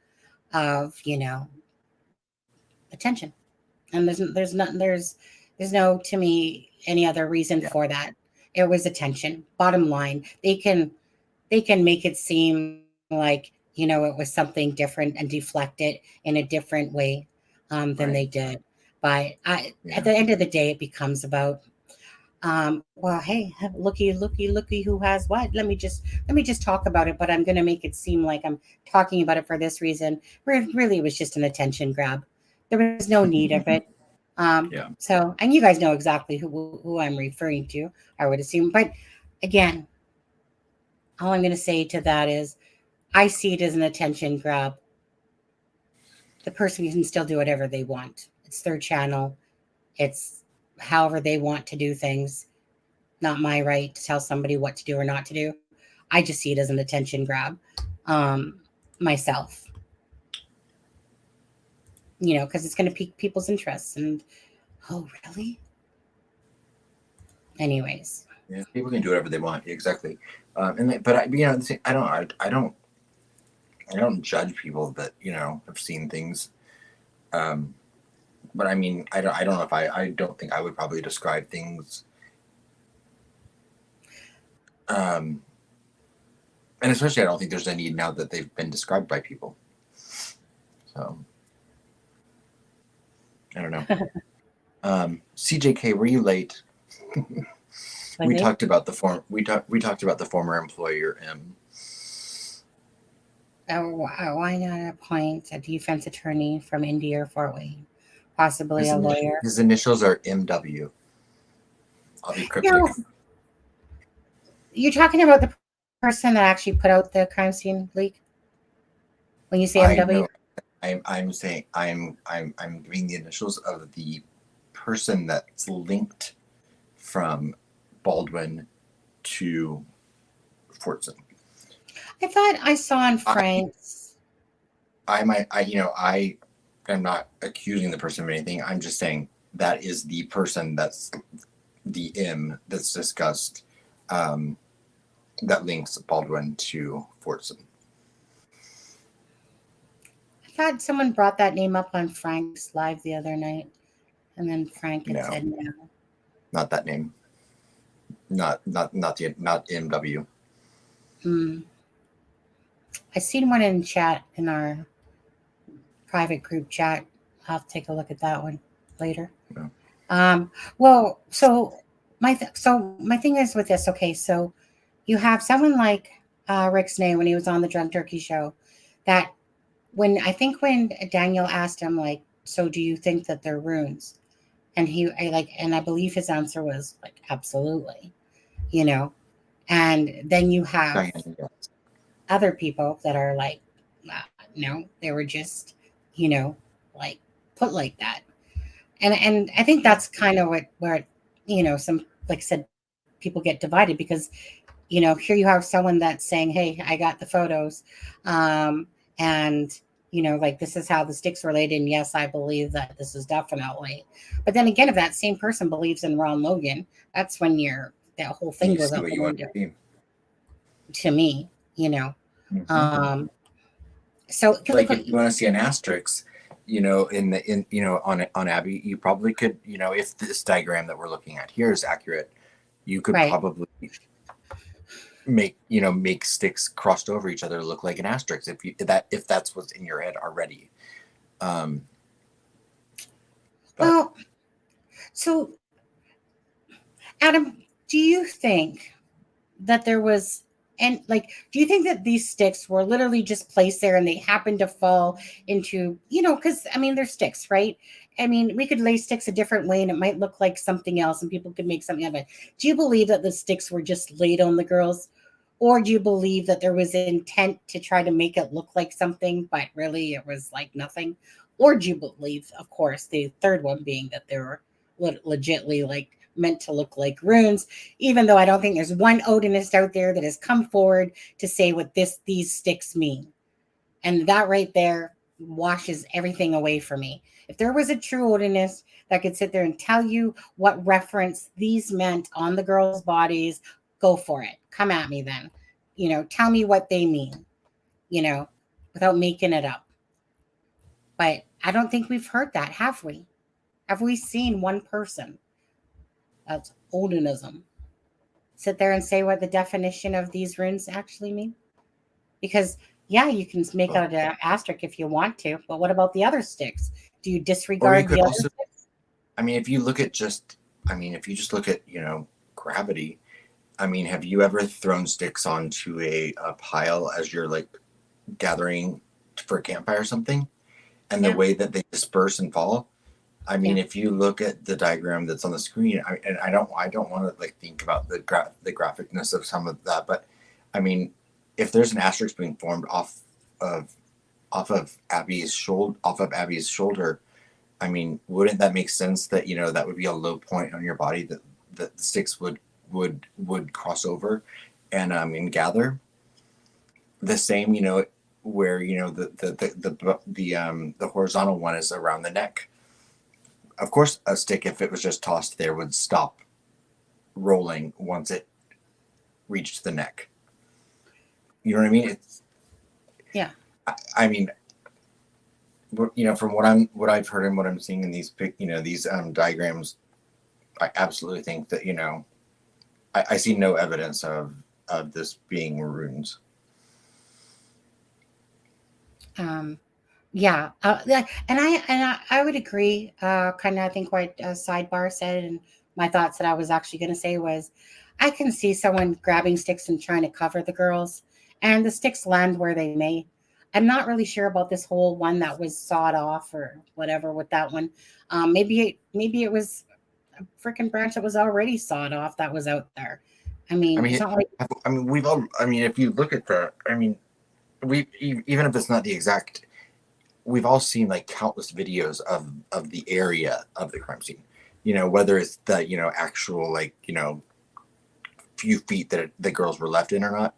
of, attention. And there's no, to me, any other reason Yeah. for that. It was attention. Bottom line, they can make it seem like, it was something different and deflect it in a different way than Right. they did. But Yeah. at the end of the day, it becomes about well, hey, looky who has what. Let me just talk about it, but I'm going to make it seem like I'm talking about it for this reason, where really it was just an attention grab. There was no need of it. Yeah. So, and you guys know exactly who I'm referring to, I would assume. But again, all I'm going to say to that is I see it as an attention grab. The person can still do whatever they want. It's their channel. It's however they want to do things. Not my right to tell somebody what to do or not to do. I just see it as an attention grab um, myself, because it's going to pique people's interests. And, oh, really? Anyways. Yeah. People can do whatever they want. Exactly. But I don't judge people that have seen things. But I mean, I don't know if I don't think I would probably describe things. And especially, I don't think there's a need now that they've been described by people. So I don't know. CJK, were you late? We talked about the former employer M. Why not appoint a defense attorney from India or Fort Wayne? Possibly a lawyer. His initials are MW. I'll be cryptic. You're talking about the person that actually put out the crime scene leak? When you say MW? I'm saying I'm giving the initials of the person that's linked from Baldwin to Fortson. I thought I saw on Frank's. I'm not accusing the person of anything. I'm just saying that is the person that's the M that's discussed that links Baldwin to Fortson. I thought someone brought that name up on Frank's live the other night, and then Frank had said no. Not that name. Not MW. I seen one in chat in our private group chat. I'll have to take a look at that one later. Yeah. Well, so my thing is with this. Okay, so you have someone like Rick Snay when he was on the Drunk Turkey show, that when Daniel asked him like, so do you think that they're runes? And I believe his answer was like, absolutely, you know. And then you have Diane, yes. other people that are like, no, they were just, you know, like put like that. And I think Yeah. that's kind of where some, like I said, people get divided because here you have someone that's saying, hey, I got the photos, and like, this is how the sticks were laid, and yes, I believe that this is definitely. But then again, if that same person believes in Ron Logan, that's when that whole And thing you goes see out what the you want window to see. to me. you know Mm-hmm. um so look Like what. if you want to see an asterisk, on Abby, you probably could, if this diagram that we're looking at here is accurate, you could Right. probably make sticks crossed over each other look like an asterisk if that's what's in your head already. Um, but Well, so Adam, do you think that there was, and like, do you think that these sticks were literally just placed there and they happened to fall into, because I mean, they're sticks, right? I mean, we could lay sticks a different way and it might look like something else and people could make something of it. Do you believe that the sticks were just laid on the girls? Or do you believe that there was intent to try to make it look like something, but really it was like nothing? Or do you believe, of course, the third one being that they were legitly like meant to look like runes, even though I don't think there's one Odinist out there that has come forward to say what these sticks mean. And that right there washes everything away for me. If there was a true Odinist that could sit there and tell you what reference these meant on the girls' bodies, go for it. Come at me then. Tell me what they mean, you know, without making it up. But I don't think we've heard that, have we? Have we seen one person that's Odinism sit there and say what the definition of these runes actually mean? Because yeah, you can make out an asterisk if you want to, but what about the other sticks? Do you or you disregard could the other also, sticks? if you look at if you just look at gravity. Have you ever thrown sticks onto a pile as you're like gathering for a campfire or something, and the Yeah, way that they disperse and fall? yeah, If you look at the diagram that's on the screen, and I don't want to like think about the graphicness of some of that, but I mean, if there's an asterisk being formed of off of Abby's shoulder, wouldn't that make sense that that would be a low point on your body that the sticks would cross over and gather the same, where the horizontal one is around the neck. Of course, a stick, if it was just tossed there, would stop rolling once it reached the neck. You know what I mean? yeah. I mean, from what I've heard and what I'm seeing in these diagrams, I absolutely think that I see no evidence of this being runes. Um, yeah, and I would agree. Kind of, I think what Sidebar said, and my thoughts that I was actually going to say was, I can see someone grabbing sticks and trying to cover the girls, and the sticks land where they may. I'm not really sure about this whole one that was sawed off or whatever with that one. Maybe it was a freaking branch that was already sawed off that was out there. I I mean, it's mean, not like. we've all. If you look at we even if it's not the exact, we've all seen like countless videos of the area of the crime scene. Whether it's the actual like few feet that the girls were left in or not.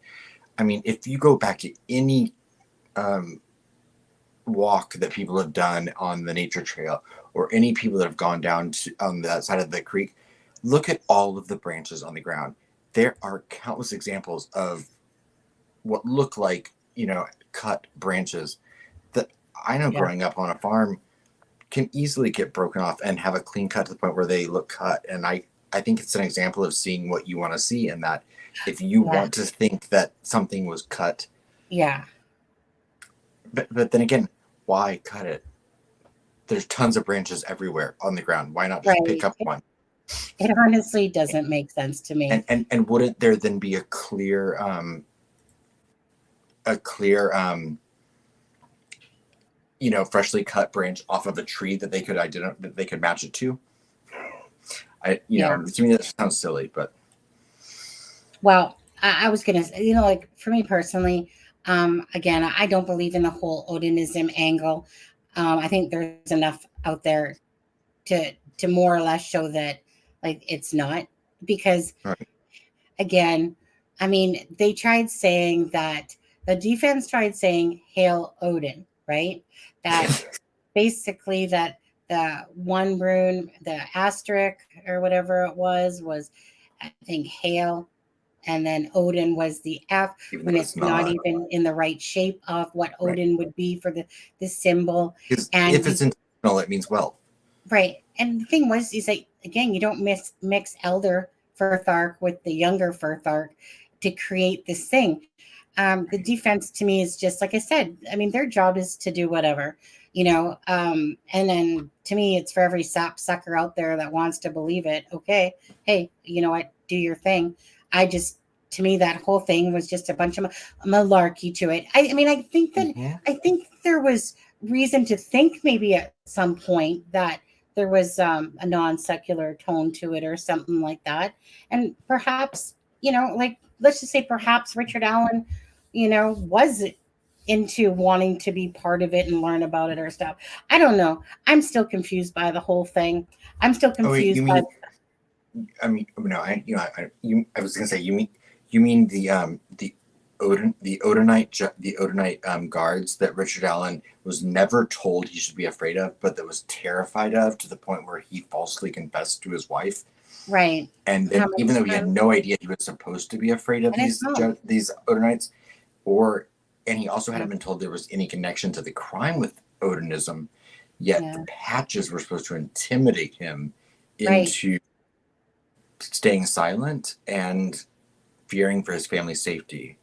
If you go back to any um, walk that people have done on the nature trail, or any people that have gone down on that side of the creek, look at all of the branches on the ground. There are countless examples of what look like cut branches that I know Yeah, growing up on a farm can easily get broken off and have a clean cut to the point where they look cut. And I think it's an example of seeing what you want to see, and that if you yeah, want to think that something was cut, yeah, but then again, why cut it? there's tons of branches everywhere on the ground. Why not just pick Right. up one? It honestly doesn't make sense to me. And wouldn't there then be a clear freshly cut branch off of a tree that they could match it to? Yeah. To me that sounds silly, but Well, I was gonna say, like for me personally, again, I don't believe in the whole odinism angle. I think there's enough out there to more or less show that like it's not, because right. again, I mean, they tried saying that the defense tried saying hail Odin, right? That basically that the one rune, the asterisk or whatever it was I think hail, and then Odin was the F, Even when though it's it's not not. even in the right shape of what Right. Odin would be for the symbol. Because And if it's intentional, it means wealth. right. And the thing was, is that again, you don't mix elder Furthark with the younger Furthark to create this thing. The defense to me is just like I said. I mean, their job is to do whatever, and then to me, it's for every sap sucker out there that wants to believe it. Okay, hey, you know what? Do your thing. I just, to me, that whole thing was just a bunch of malarkey to it. I mean, I think there was reason to think maybe at some point that there was a non-secular tone to it or something like that, and perhaps, like let's just say perhaps Richard Allen, was into wanting to be part of it and learn about it or stuff. I don't know. I'm still confused by the whole thing. I'm still Oh wait, confused by. no, I was gonna say you mean the Odinite guards that Richard Allen was never told he should be afraid of, but that was terrified of to the point where he falsely confessed to his wife. Right. And then, even though he had no idea he was supposed to be afraid of these Odinites, and he also hadn't been told there was any connection to the crime with Odinism, yet the patches were supposed to intimidate him into staying silent and fearing for his family's safety.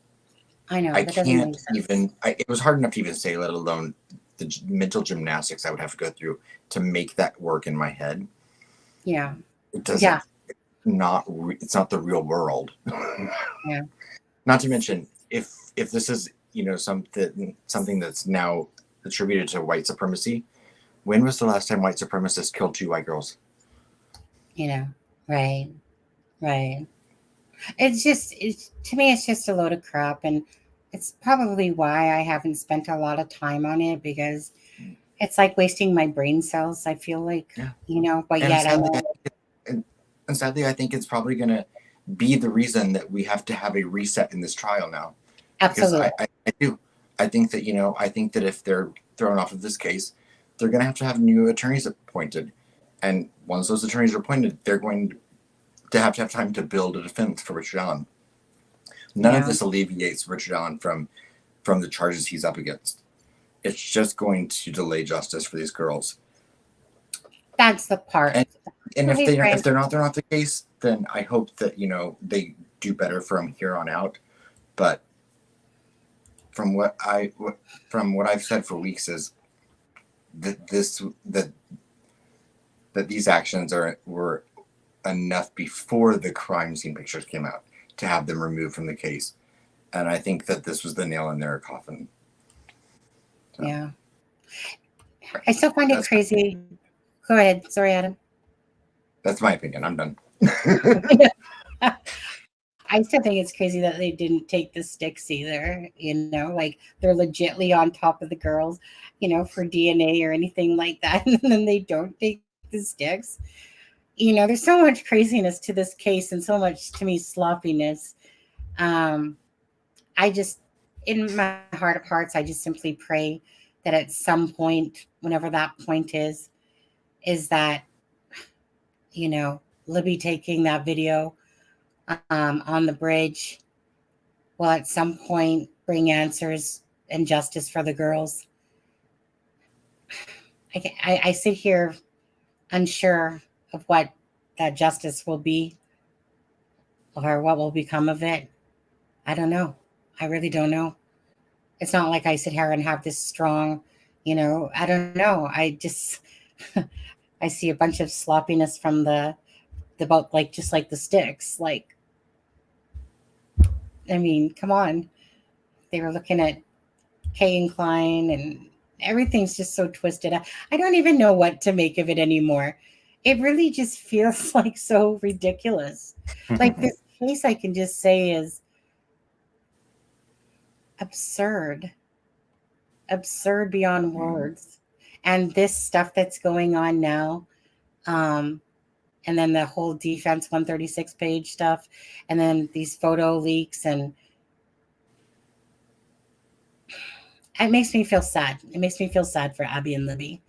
I know. I can't even. It was hard enough to even say, let alone the mental gymnastics I would have to go through to make that work in my head. Yeah. It doesn't. Yeah. It's not the real world. Yeah. Not to mention, if this is something that's now attributed to white supremacy, when was the last time white supremacists killed 2 white girls? Right. To me, it's just a load of crap, and it's probably why I haven't spent a lot of time on it, because it's like wasting my brain cells. I feel like, but and yet sadly, I think it's probably going to be the reason that we have to have a reset in this trial now. Absolutely. Because I do. I think that if they're thrown off of this case, they're going to have new attorneys appointed. And once those attorneys are appointed, they're going to have time to build a defense for Richard Allen. None of this alleviates Richard Allen from the charges he's up against. It's just going to delay justice for these girls. That's the part. And if they're not the case, then I hope that they do better from here on out. But from what I've said for weeks is that these actions were enough before the crime scene pictures came out to have them removed from the case, and I think that this was the nail in their coffin. So, yeah, I still find it crazy. Go ahead. Sorry, Adam. That's my opinion. I'm done. I still think it's crazy that they didn't take the sticks either. Like they're legitly on top of the girls, for DNA or anything like that, and then they don't take the sticks. There's so much craziness to this case and so much, to me, sloppiness. I just, in my heart of hearts, I just simply pray that at some point, whenever that point is that, Libby taking that video on the bridge will at some point bring answers and justice for the girls. I sit here unsure of what that justice will be or what will become of it. I don't know. I really don't know. It's not like I sit here and have this strong, I don't know. I see a bunch of sloppiness from the about like just like the sticks. Like, I mean, come on. They were looking at Kay and Klein, and everything's just so twisted. I don't even know what to make of it anymore. It really just feels like so ridiculous. Like this case, I can just say is absurd, absurd beyond words. And this stuff that's going on now, and then the whole defense 136 page stuff, and then these photo leaks, and it makes me feel sad. It makes me feel sad for Abby and Libby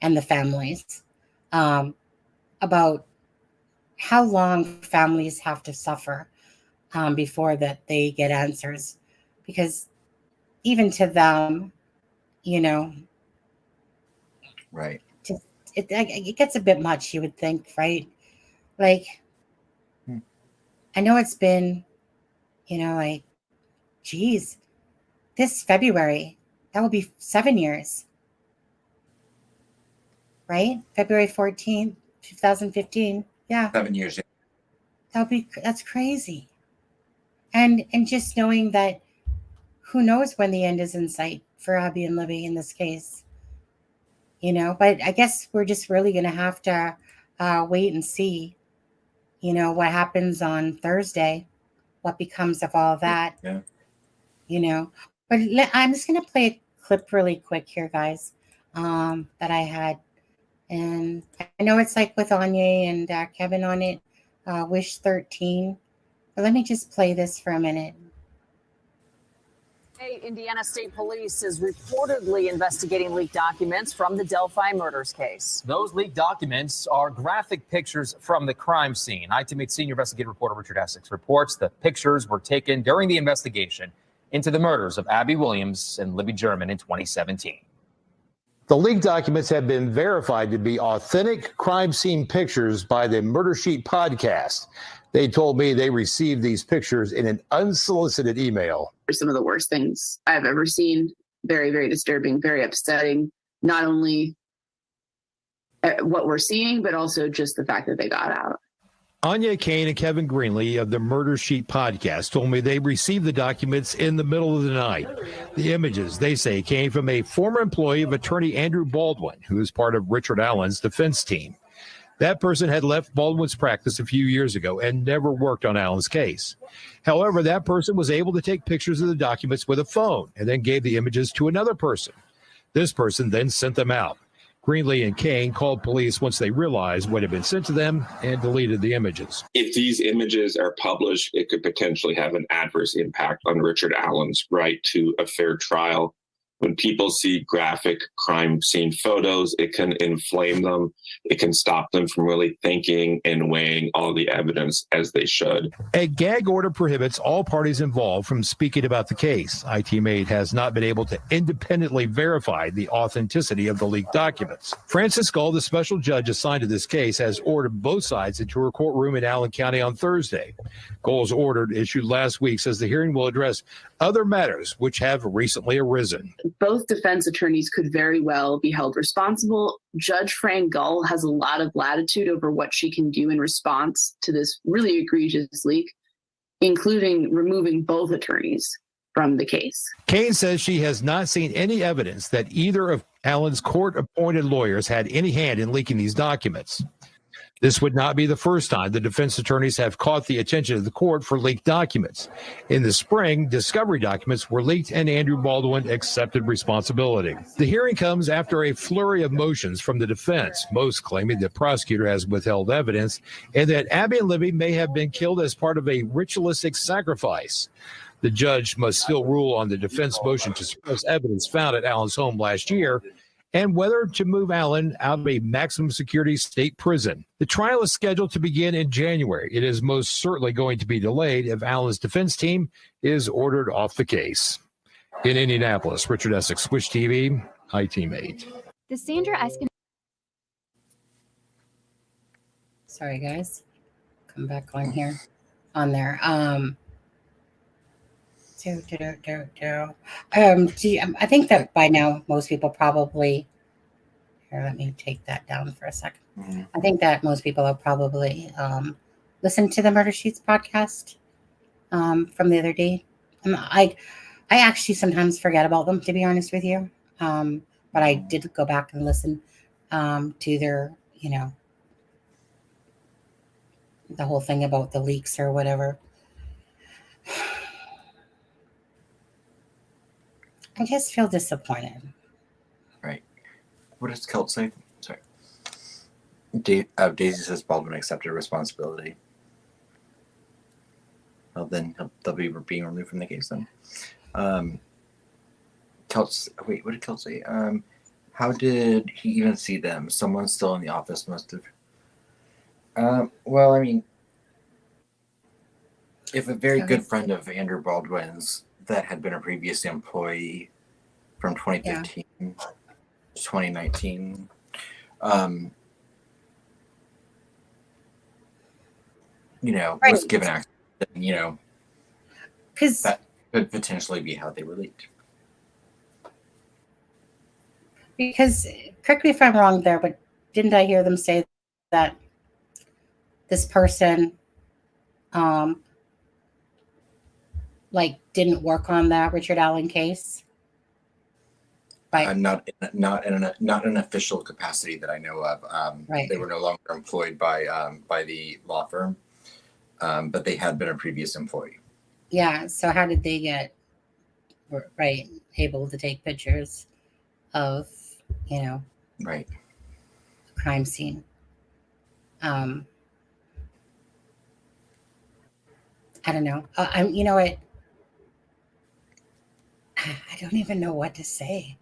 and the families, about how long families have to suffer before that they get answers, because even to them, you know, Right. it gets a bit much, you would think, right? Like, I know it's been, like, geez, this February, that will be 7 years, right? February 14th, 2015. Yeah. 7 years. That's crazy. And just knowing that, who knows when the end is in sight for Abby and Libby in this case, but I guess we're just really going to have to wait and see, what happens on Thursday, what becomes of all that, but I'm just going to play a clip really quick here, guys, that I had. And I know it's like with Anya and Kevin on it, Wish 13, but let me just play this for a minute. Indiana State Police is reportedly investigating leaked documents from the Delphi murders case. Those leaked documents are graphic pictures from the crime scene. ITMate senior investigative reporter Richard Essex reports the pictures were taken during the investigation into the murders of Abby Williams and Libby German in 2017. The leaked documents have been verified to be authentic crime scene pictures by the Murder Sheet podcast. They told me they received these pictures in an unsolicited email. Some of the worst things I've ever seen. Very, very disturbing, very upsetting. Not only what we're seeing, but also just the fact that they got out. Anya Kane and Kevin Greenlee of the Murder Sheet podcast told me they received the documents in the middle of the night. The images, they say, came from a former employee of attorney Andrew Baldwin, who is part of Richard Allen's defense team. That person had left Baldwin's practice a few years ago and never worked on Allen's case. However, that person was able to take pictures of the documents with a phone and then gave the images to another person. This person then sent them out. Greenlee and Kane called police once they realized what had been sent to them and deleted the images. If these images are published, it could potentially have an adverse impact on Richard Allen's right to a fair trial. When people see graphic crime scene photos, it can inflame them. It can stop them from really thinking and weighing all the evidence as they should. A gag order prohibits all parties involved from speaking about the case. ITMate has not been able to independently verify the authenticity of the leaked documents. Francis Gull, the special judge assigned to this case, has ordered both sides into her courtroom in Allen County on Thursday. Gull's order, issued last week, says the hearing will address other matters which have recently arisen. Both defense attorneys could very well be held responsible. Judge Fran Gull has a lot of latitude over what she can do in response to this really egregious leak, including removing both attorneys from the case. Kane says she has not seen any evidence that either of Allen's court-appointed lawyers had any hand in leaking these documents. This would not be the first time the defense attorneys have caught the attention of the court for leaked documents. In the spring, discovery documents were leaked and Andrew Baldwin accepted responsibility. The hearing comes after a flurry of motions from the defense, most claiming the prosecutor has withheld evidence and that Abby and Libby may have been killed as part of a ritualistic sacrifice. The judge must still rule on the defense motion to suppress evidence found at Allen's home last year and whether to move Allen out of a maximum security state prison. The trial is scheduled to begin in January. It is most certainly going to be delayed if Allen's defense team is ordered off the case. In Indianapolis, Richard Essex, Wish TV, ITMate. The Sandra Eskin. Sorry, guys. Come back on here. On there. I think that by now most people probably Here, let me take that down for a second. Mhm. I think that most people have probably listened to the Murder Sheets podcast from the other day. I actually sometimes forget about them, to be honest with you. But I did go back and listen to their, the whole thing about the leaks or whatever. I just feel disappointed. Right. What does Kelt say? Sorry. Daisy says Baldwin accepted responsibility. Well, then they'll be being removed from the case then. Wait, what did Kelt say? How did he even see them? Someone still in the office must have. Well, I mean, if a very good friend of Andrew Baldwin's that had been a previous employee from 2015 to 2019, Right. was given access, Because that could potentially be how they were leaked. Because, correct me if I'm wrong there, but didn't I hear them say that this person, didn't work on that Richard Allen case? Not in an official capacity that I know of. Right. They were no longer employed by the law firm, but they had been a previous employee. Yeah. So how did they get able to take pictures of Right. the crime scene? I don't know. You know what? I don't even know what to say,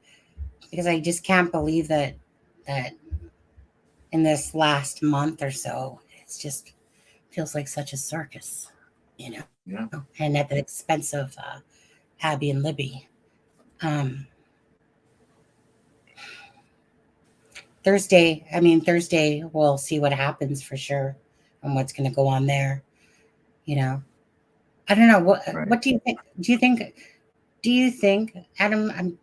because I just can't believe that in this last month or so, it's just feels like such a circus, Yeah. and at the expense of Abby and Libby. Thursday we'll see what happens for sure and what's going to go on there. I don't know. What do you think? Do you think, Adam, I'm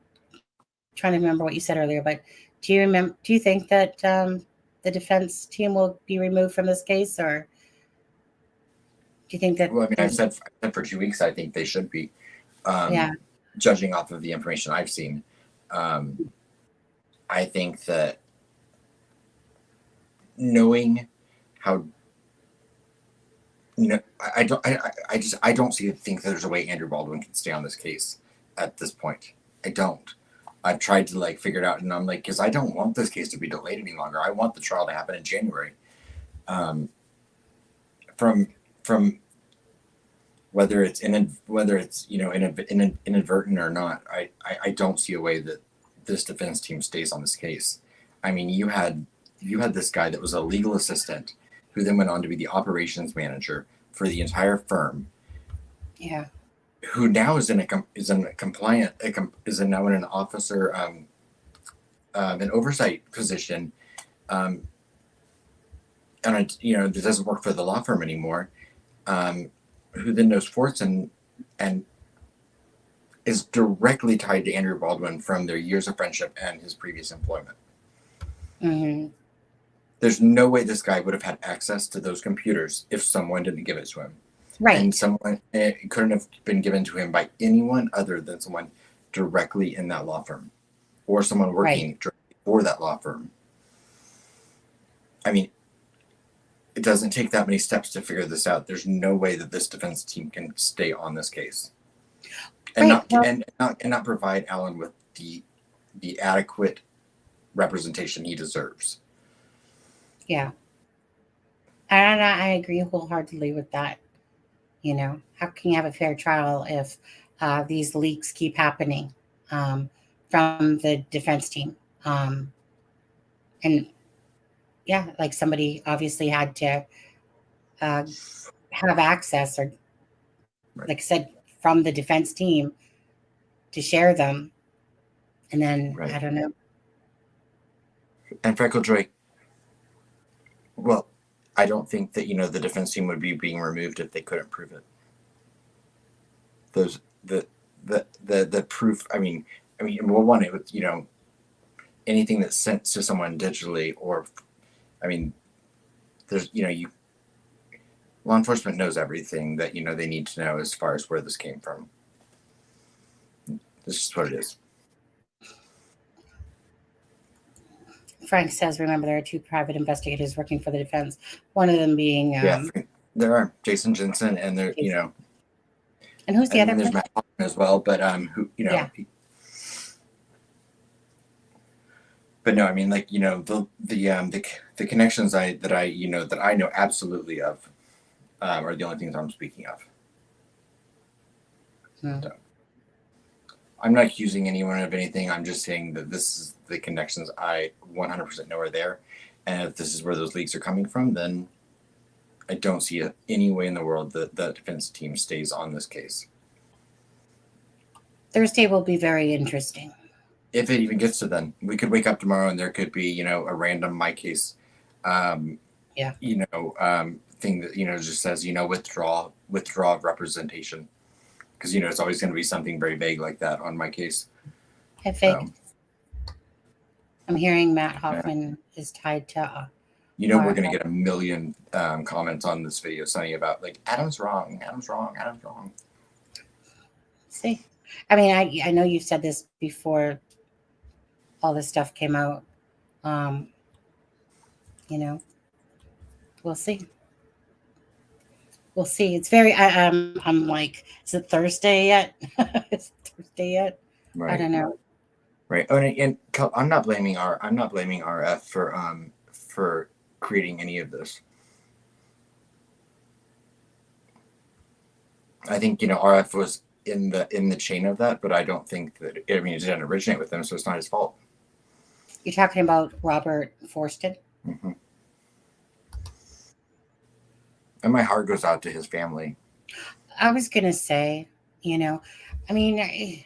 trying to remember what you said earlier, but do you think that the defense team will be removed from this case, or do you think that? Well, I mean, I've said for 2 weeks, I think they should be. Judging off of the information I've seen, I think that knowing how, I don't think there's a way Andrew Baldwin can stay on this case at this point. I don't. I've tried to figure it out, and I'm because I don't want this case to be delayed any longer. I want the trial to happen in January. From whether it's inadvertent or not, I don't see a way that this defense team stays on this case. I mean, you had this guy that was a legal assistant who then went on to be the operations manager for the entire firm. Yeah. Who now is now in an officer, an oversight position, and that doesn't work for the law firm anymore. Who then knows Forts and is directly tied to Andrew Baldwin from their years of friendship and his previous employment. Mm-hmm. There's no way this guy would have had access to those computers if someone didn't give it to him. Right. And it couldn't have been given to him by anyone other than someone directly in that law firm or someone working directly for that law firm. I mean, it doesn't take that many steps to figure this out. There's no way that this defense team can stay on this case and not provide Allen with the adequate representation he deserves. Yeah. And I agree wholeheartedly with that. How can you have a fair trial if these leaks keep happening from the defense team? And yeah, somebody obviously had to have access, or like I said, from the defense team to share them. And then, I don't know. And Frecklejoy, well, I don't think that, the defense team would be being removed if they couldn't prove it. The proof, well, one, it was, anything that's sent to someone digitally, or, I mean, there's, law enforcement knows everything that, they need to know as far as where this came from. This is what it is. Frank says, remember, there are 2 private investigators working for the defense. One of them being There are Jason Jensen, and there, and who's the other there's person? Matt Hoffman as well, but who, Yeah. But no, I mean, like, the connections that I know absolutely of are the only things I'm speaking of. So, I'm not accusing anyone of anything. I'm just saying that this is the connections I 100% know are there. And if this is where those leaks are coming from, then I don't see any way in the world that the defense team stays on this case. Thursday will be very interesting. If it even gets to then, we could wake up tomorrow and there could be, a random my case, thing that, just says, withdraw of representation. Because, it's always going to be something very vague like that on my case. I think I'm hearing Matt Hoffman is tied to. We're going to get a million comments on this video saying about, like, Adam's wrong. See, I mean, I know you've said this before all this stuff came out. We'll see. We'll see. It's very. I'm like, is it Thursday yet? Is it Thursday yet? Right. I don't know. Right. Oh, and I'm not blaming RF for creating any of this. I think RF was in the chain of that, but I don't think that. I mean, it didn't originate with him, so it's not his fault. You're talking about Robert Forsted? Mm-hmm. And my heart goes out to his family. I was gonna say, I mean,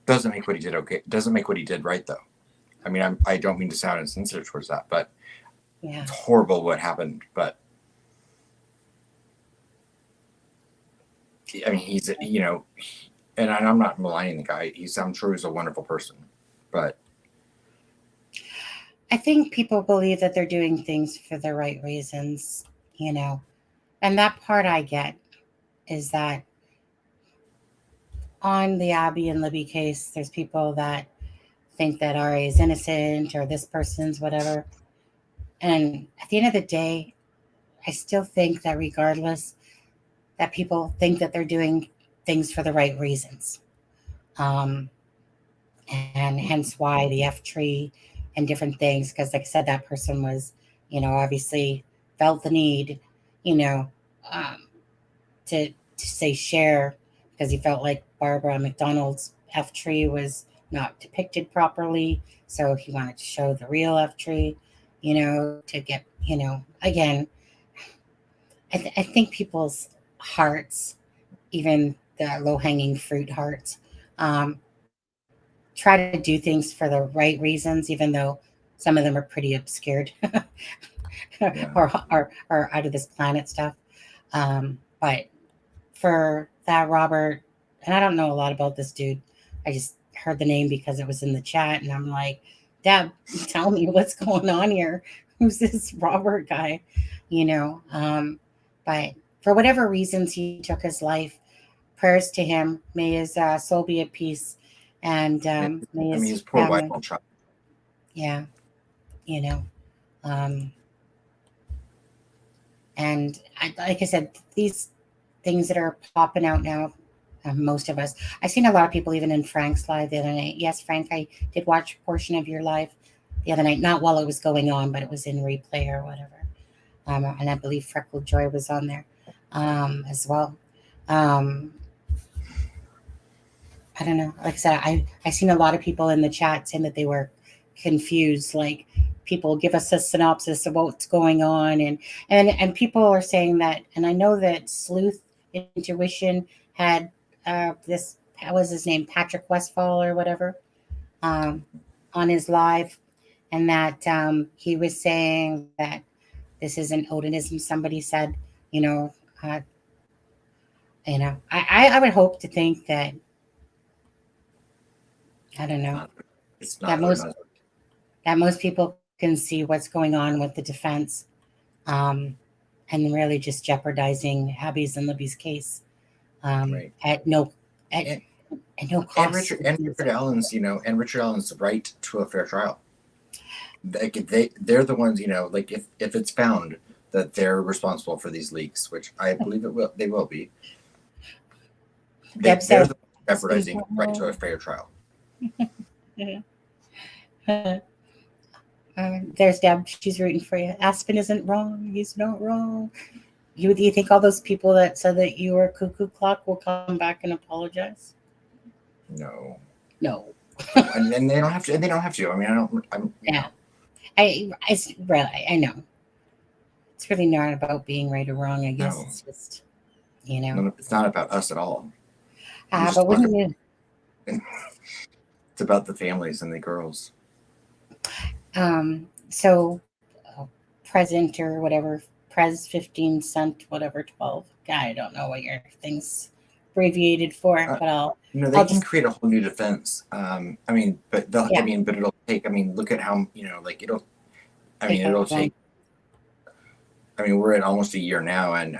doesn't make what he did okay. Doesn't make what he did right, though. I mean, I don't mean to sound insensitive towards that, but yeah, it's horrible what happened. But I mean, he's and I'm not maligning the guy. I'm sure he's a wonderful person, but I think people believe that they're doing things for the right reasons, and that part I get is that on the Abby and Libby case, there's people that think that RA is innocent or this person's whatever. And at the end of the day, I still think that regardless, that people think that they're doing things for the right reasons. And hence why the F tree and different things, because like I said, that person was, obviously felt the need, to say share, because he felt like Barbara McDonald's F tree was not depicted properly. So he wanted to show the real F tree, to get, again, I think people's hearts, even the low-hanging fruit hearts, try to do things for the right reasons, even though some of them are pretty obscured or out of this planet stuff. But for that, Robert, and I don't know a lot about this dude. I just heard the name because it was in the chat, and I'm like, Deb, tell me what's going on here. Who's this Robert guy? But for whatever reasons he took his life, prayers to him. May his soul be at peace, and may his poor family, wife will try. Yeah, and like I said, these things that are popping out now, most of us. I've seen a lot of people, even in Frank's live the other night. Yes, Frank, I did watch a portion of your live the other night, not while it was going on, but it was in replay or whatever. And I believe Freckled Joy was on there as well. I don't know. Like I said, I seen a lot of people in the chat saying that they were confused. Like, people give us a synopsis of what's going on, and people are saying that. And I know that Sleuth Intuition had this. What was his name? Patrick Westfall or whatever on his live, and that he was saying that this isn't odinism. Somebody said, I would hope to think that. I don't know. It's that not. most people can see what's going on with the defense, and really just jeopardizing Abby's and Libby's case Right. at no And, cost. and Richard Allen's, and Richard Allen's right to a fair trial. They're the ones, like if it's found that they're responsible for these leaks, which I believe they will be. They're the jeopardizing right to a fair trial. There's Deb. She's rooting for you. Aspen isn't wrong. He's not wrong. You think all those people that said that you were cuckoo clock will come back and apologize? No. and they don't have to. And they don't have to. I mean, I don't. Yeah. It's really. I know. It's really not about being right or wrong. I guess it's just, it's not about us at all. But wouldn't you? It's about the families and the girls. So, present or whatever, Pres 15 cent, whatever 12. I don't know what your thing's abbreviated for, but they can create a whole new defense. But it'll take. Look at how it'll take. We're at almost a year now, and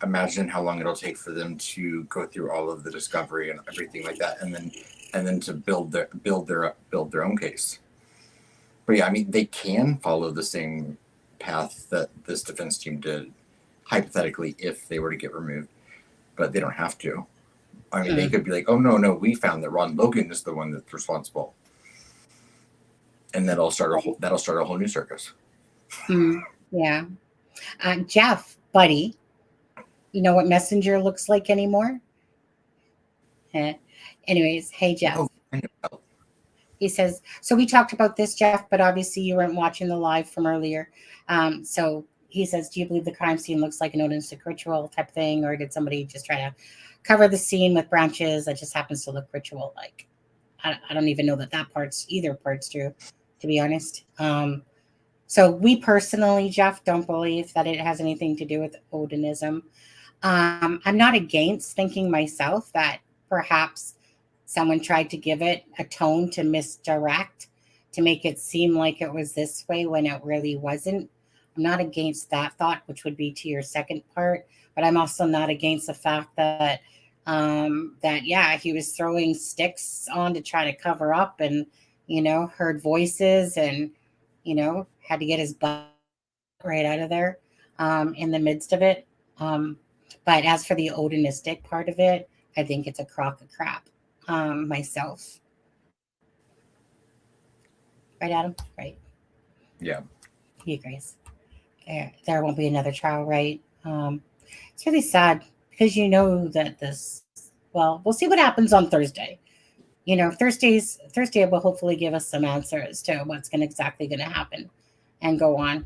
imagine how long it'll take for them to go through all of the discovery and everything like that, and then to build their own case. But yeah, they can follow the same path that this defense team did, hypothetically, if they were to get removed, but they don't have to. They could be like, oh no, we found that Ron Logan is the one that's responsible, and that'll start a whole new circus. Yeah. Jeff, buddy, you know what Messenger looks like anymore? Anyways, hey, Jeff. Oh, I know. He says, so we talked about this, Jeff, but obviously you weren't watching the live from earlier. So he says, do you believe the crime scene looks like an odinistic ritual type thing, or did somebody just try to cover the scene with branches that just happens to look ritual-like? I don't even know that either part's true, to be honest. So we personally, Jeff, don't believe that it has anything to do with odinism. I'm not against thinking myself that perhaps someone tried to give it a tone to misdirect, to make it seem like it was this way when it really wasn't. I'm not against that thought, which would be to your second part, but I'm also not against the fact that he was throwing sticks on to try to cover up and, heard voices and, had to get his butt right out of there in the midst of it. But as for the odinistic part of it, I think it's a crock of crap myself. Right, Adam? Right. Yeah. He agrees. There won't be another trial, right? It's really sad because that we'll see what happens on Thursday. Thursday will hopefully give us some answers to what's exactly going to happen and go on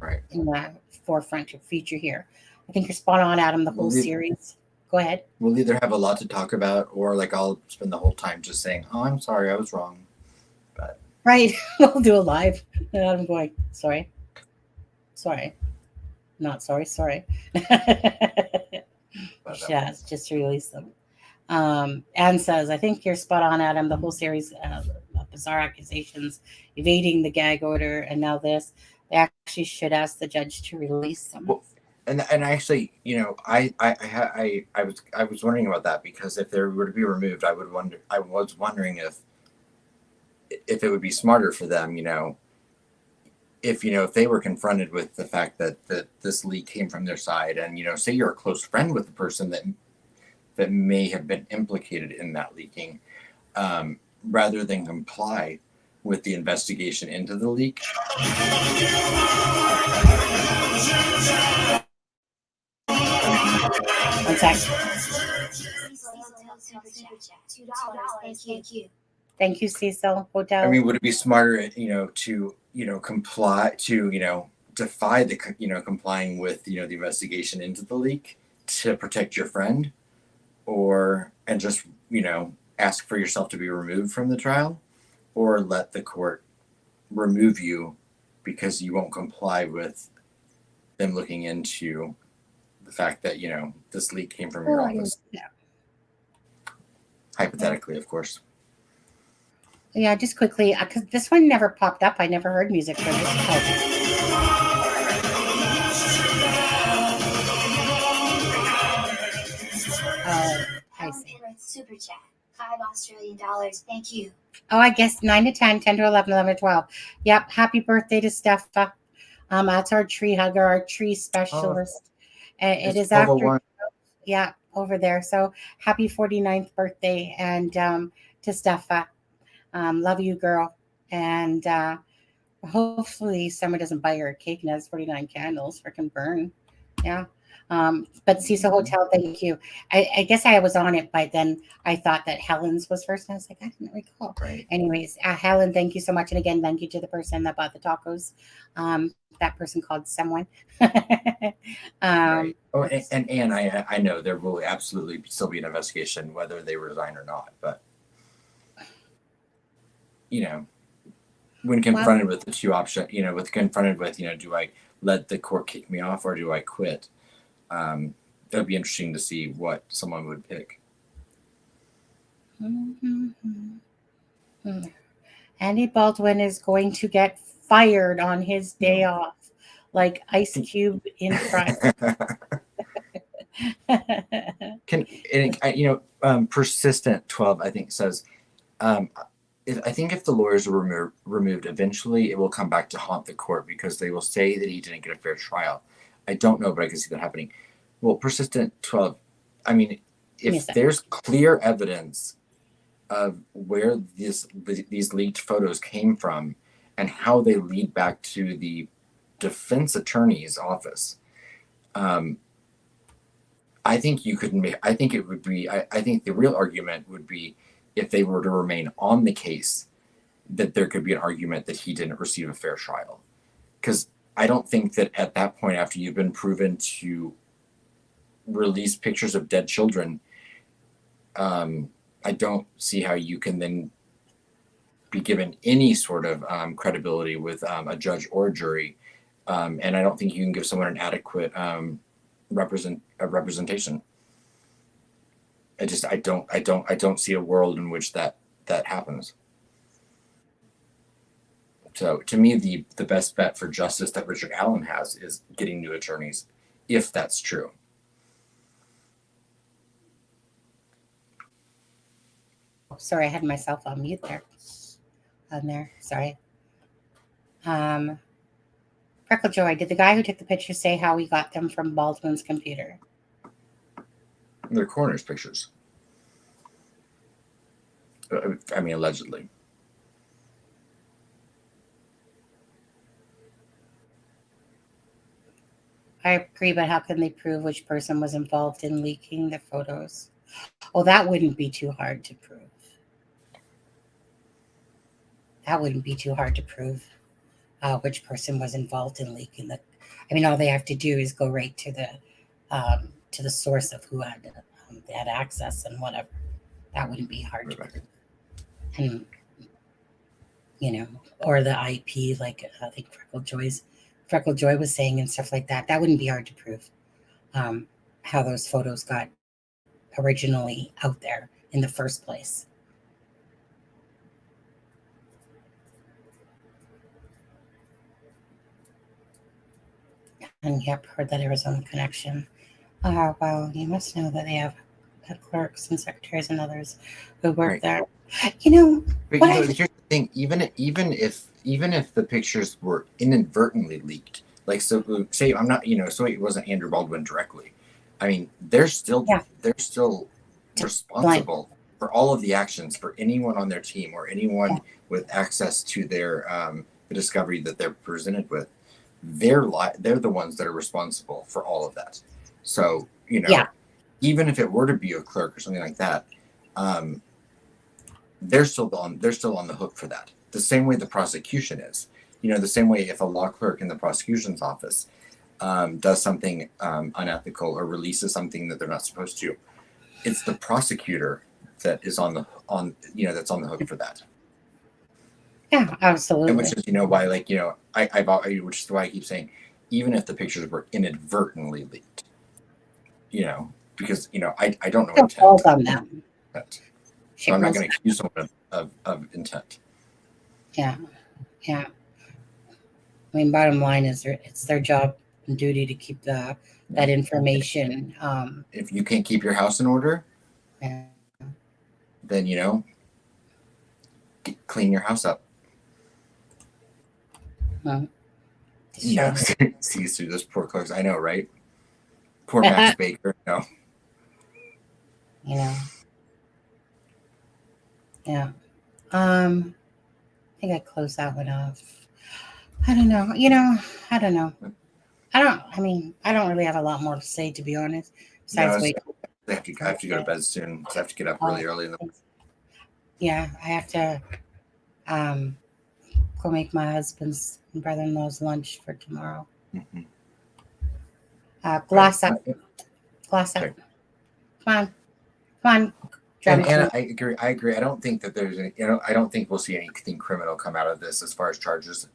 right in the forefront of future here. I think you're spot on, Adam, the whole series. Go ahead. We'll either have a lot to talk about or I'll spend the whole time just saying, oh, I'm sorry, I was wrong. But right. We'll do a live. And I'm going, sorry. Not sorry. Yes, just release them. Anne says, I think you're spot on, Adam. The whole series of bizarre accusations, evading the gag order, and now this. They actually should ask the judge to release them. Well, and actually, I was wondering about that, because if they were to be removed, I was wondering if it would be smarter for them, if they were confronted with the fact that this leak came from their side, and say you're a close friend with the person that may have been implicated in that leaking, rather than comply with the investigation into the leak. One sec. Thank you, Cecil. Hotel. Would it be smarter, to comply, to defy the complying with the investigation into the leak to protect your friend, and just ask for yourself to be removed from the trial, or let the court remove you because you won't comply with them looking into the fact that this leak came from your office? Yeah. Hypothetically, of course. Yeah, just quickly, because this one never popped up. I never heard music for this. I see. Super chat, $5 Thank you. Oh, I guess 9 to 10, 10 to 11, 11 to 12. Yep. Happy birthday to Steph. That's our tree hugger, our tree specialist. It is after, yeah, over there. So happy 49th birthday, and to Steph. Love you, girl. And hopefully someone doesn't buy her a cake and has 49 candles. Freaking burn. Yeah. But Cecil Hotel, thank you. I guess I was on it, but then I thought that Helen's was first. And I was like, I didn't recall. Right. Anyways, Helen, thank you so much. And again, thank you to the person that bought the tacos. That person called someone. Right. Oh, and Anne, I know there will absolutely still be an investigation whether they resign or not. But, you know, when confronted with the two options, you know, do I let the court kick me off or do I quit? It would be interesting to see what someone would pick. Andy Baldwin is going to get fired on his day off, like Ice Cube in front. Persistent 12, I think, says, I think if the lawyers are removed, eventually it will come back to haunt the court because they will say that he didn't get a fair trial. I don't know, but I can see that happening. Well, persistent 12, I mean, if there's clear evidence of where these leaked photos came from and how they lead back to the defense attorney's office, I think the real argument would be if they were to remain on the case, that there could be an argument that he didn't receive a fair trial. Because I don't think that at that point, after you've been proven to release pictures of dead children, I don't see how you can then be given any sort of credibility with a judge or a jury. And I don't think you can give someone an adequate representation. I don't see a world in which that happens. So to me, the best bet for justice that Richard Allen has is getting new attorneys, if that's true. Sorry, I had myself on mute there. Sorry. Freckle Joy, did the guy who took the pictures say how he got them from Baldwin's computer? They're coroner's pictures. I mean, allegedly. I agree, but how can they prove which person was involved in leaking the photos? Oh, that wouldn't be too hard to prove. Which person was involved in leaking the. I mean, all they have to do is go right to the source of who had access and whatever. That wouldn't be hard to prove. And or the IP, like I think Freckle Joy was saying and stuff like that. That wouldn't be hard to prove. How those photos got originally out there in the first place. And yep, heard that Arizona connection. Well, you must know that they have clerks and secretaries and others who work there. But here's the thing: even if the pictures were inadvertently leaked, like so, say I'm not, so it wasn't Andrew Baldwin directly. I mean, they're still responsible for all of the actions for anyone on their team or anyone with access to their the discovery that they're presented with. They're the ones that are responsible for all of that. So even if it were to be a clerk or something like that, they're still on the hook for that. The same way the prosecution is. The same way if a law clerk in the prosecution's office does something unethical or releases something that they're not supposed to, it's the prosecutor that is that's on the hook for that. Yeah, absolutely. And which is why, which is why I keep saying, even if the pictures were inadvertently leaked, because I don't know intent. Falls on them. So I'm not going to accuse someone of intent. Yeah. Yeah. I mean, bottom line is it's their job and duty to keep that information. If you can't keep your house in order, Yeah. then clean your house up. Sees through those poor clerks. I know, right? Poor Max Baker. No. Yeah. I think I closed that one off. I don't know. I don't know. I don't really have a lot more to say, to be honest. Besides, wait. I have to go to bed soon. So I have to get up really early in the morning. Yeah, I have to go make my husband's and brother-in-law's lunch for tomorrow. Mm-hmm. Glass up. Glass up. Okay. Come on. And I agree. I don't think that there's any, I don't think we'll see anything criminal come out of this as far as charges.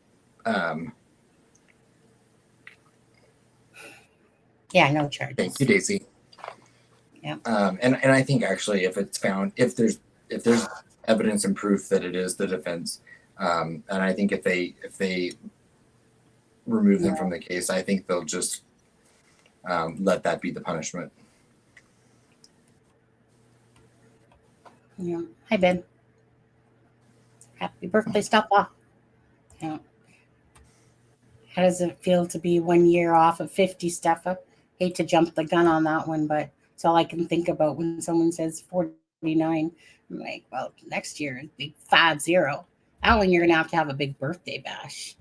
Yeah, no charges. Thank you, Daisy. Yeah. And I think actually, if it's found, if there's evidence and proof that it is the defense, and I think if they remove them from the case, I think they'll just let that be the punishment. Yeah. Hi, Ben. Happy birthday, Stella. Yeah. How does it feel to be 1 year off of 50, Steffa? Hate to jump the gun on that one, but it's all I can think about when someone says 49. I'm like, well, next year is big 50. That one you're gonna have a big birthday bash.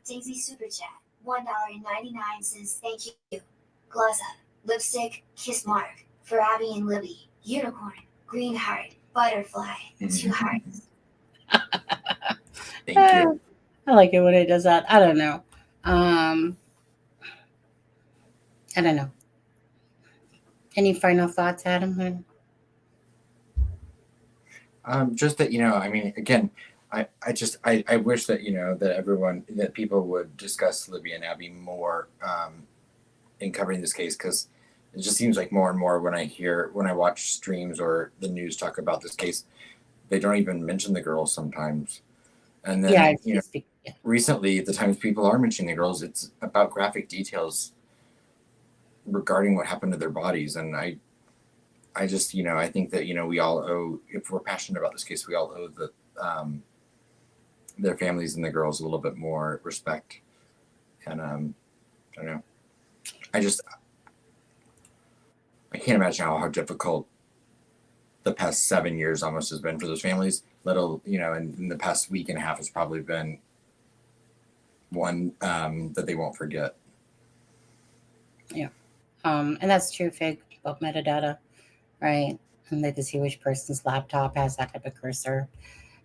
Daisy Super Chat, $1.99. Thank you. Gloss up, lipstick, kiss mark, for Abby and Libby, unicorn, green heart, butterfly, 2 hearts. Thank you. I like it when it does that. I don't know. I don't know. Any final thoughts, Adam? Just that, again, I wish that, that people would discuss Libby and Abby more in covering this case, because it just seems like more and more when I watch streams or the news talk about this case, they don't even mention the girls sometimes. And then, recently, the times people are mentioning the girls, it's about graphic details regarding what happened to their bodies. And I just, I think that, we all owe, if we're passionate about this case, we all owe their families and the girls a little bit more respect. And I don't know. I can't imagine how difficult the past 7 years almost has been for those families. And in the past week and a half has probably been one that they won't forget. Yeah. And that's true, Fig, about metadata, right? And they can see which person's laptop has that type of cursor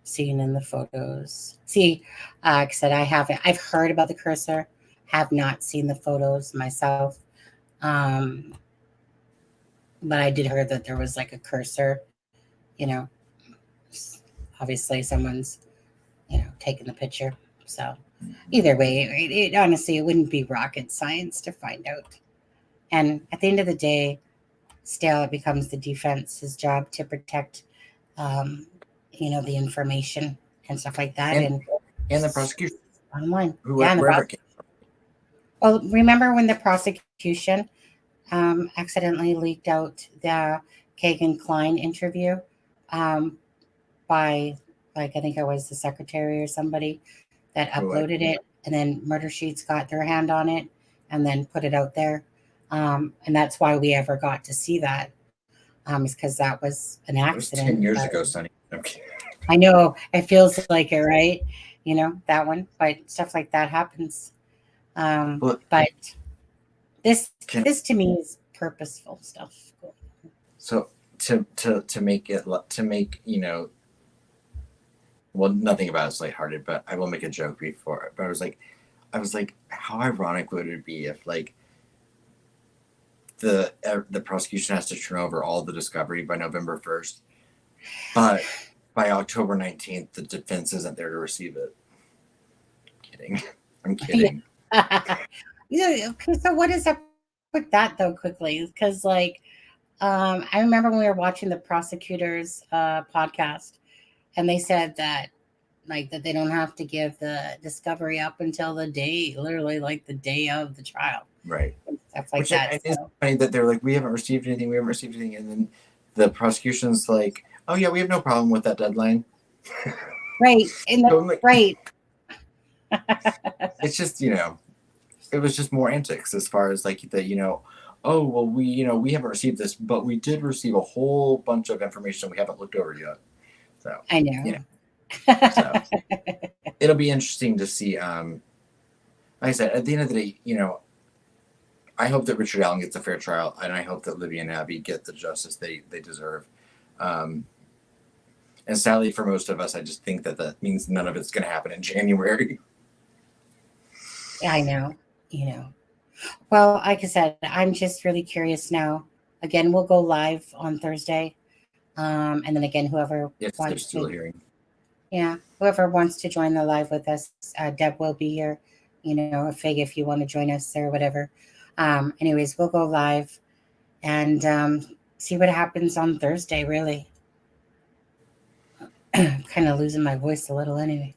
seen in the photos. See, like I said, I've heard about the cursor, have not seen the photos myself. But I did hear that there was like a cursor, obviously someone's, taking the picture. So either way, honestly, it wouldn't be rocket science to find out. And at the end of the day, still it becomes the defense's job to protect, the information and stuff like that. And the prosecution. Bottom line. Well, remember when the prosecution accidentally leaked out the Kagan Klein interview by, I think it was the secretary or somebody that uploaded it, and then Murder Sheets got their hand on it and then put it out there. And that's why we ever got to see that, is because that was an accident. 10 years ago, Sonny. Okay. I know, it feels like it, right? That one, but stuff like that happens. But this to me is purposeful stuff. So to make well, nothing about it's lighthearted, but I will make a joke before. But I was like, how ironic would it be if the prosecution has to turn over all the discovery by November 1st, but by October 19th, the defense isn't there to receive it. I'm kidding. Okay, so what is that with that though quickly, because like I remember when we were watching the prosecutor's podcast, and they said that like that they don't have to give the discovery up until the day, literally like the day of the trial, Right. and stuff like Which that. it's So, funny that they're like, we haven't received anything, and then the prosecution's like, oh yeah, we have no problem with that deadline. right, and So I'm like, right, it's just, it was just more antics as far as like the, oh well, we haven't received this, but we did receive a whole bunch of information we haven't looked over yet. So I know. so it'll be interesting to see. Like I said, at the end of the day, I hope that Richard Allen gets a fair trial, and I hope that Libby and Abby get the justice they deserve. And sadly, for most of us, I just think that means none of it's going to happen in January. I know. Well, like I said, I'm just really curious now. Again, we'll go live on Thursday, and then again, whoever Yes, there's wants still a to, hearing. whoever wants to join the live with us, Deb will be here. Fig, if you want to join us or whatever. Anyways, we'll go live and see what happens on Thursday. Really, kind of losing my voice a little anyway.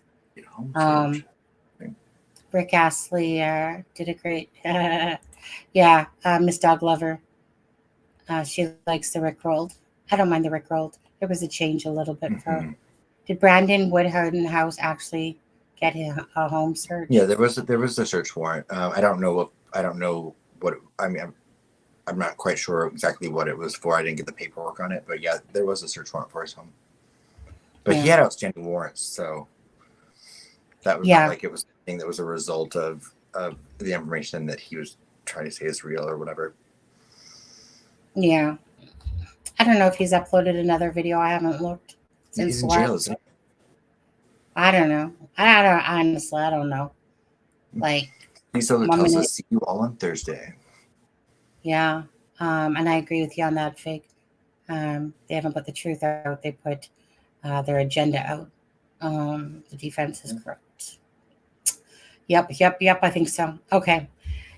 Rick Astley did a great, Miss Dog Lover. She likes the Rickrolled. I don't mind the Rickrolled. There was a change a little bit for her. Did Brandon Woodhouse actually get a home search? Yeah, there was a search warrant. I don't know what. I mean, I'm not quite sure exactly what it was for. I didn't get the paperwork on it, but yeah, there was a search warrant for his home. But he had outstanding warrants, so that was not like it was a thing that was a result of the information that he was trying to say is real or whatever. Yeah, I don't know if he's uploaded another video. I haven't looked since He's in jail, isn't he? I don't know. Honestly, I don't know. Like, he tells us, see you all on Thursday. Yeah, and I agree with you on that, Fig. They haven't put the truth out. They put their agenda out. The defense is correct. Yep. I think so. Okay.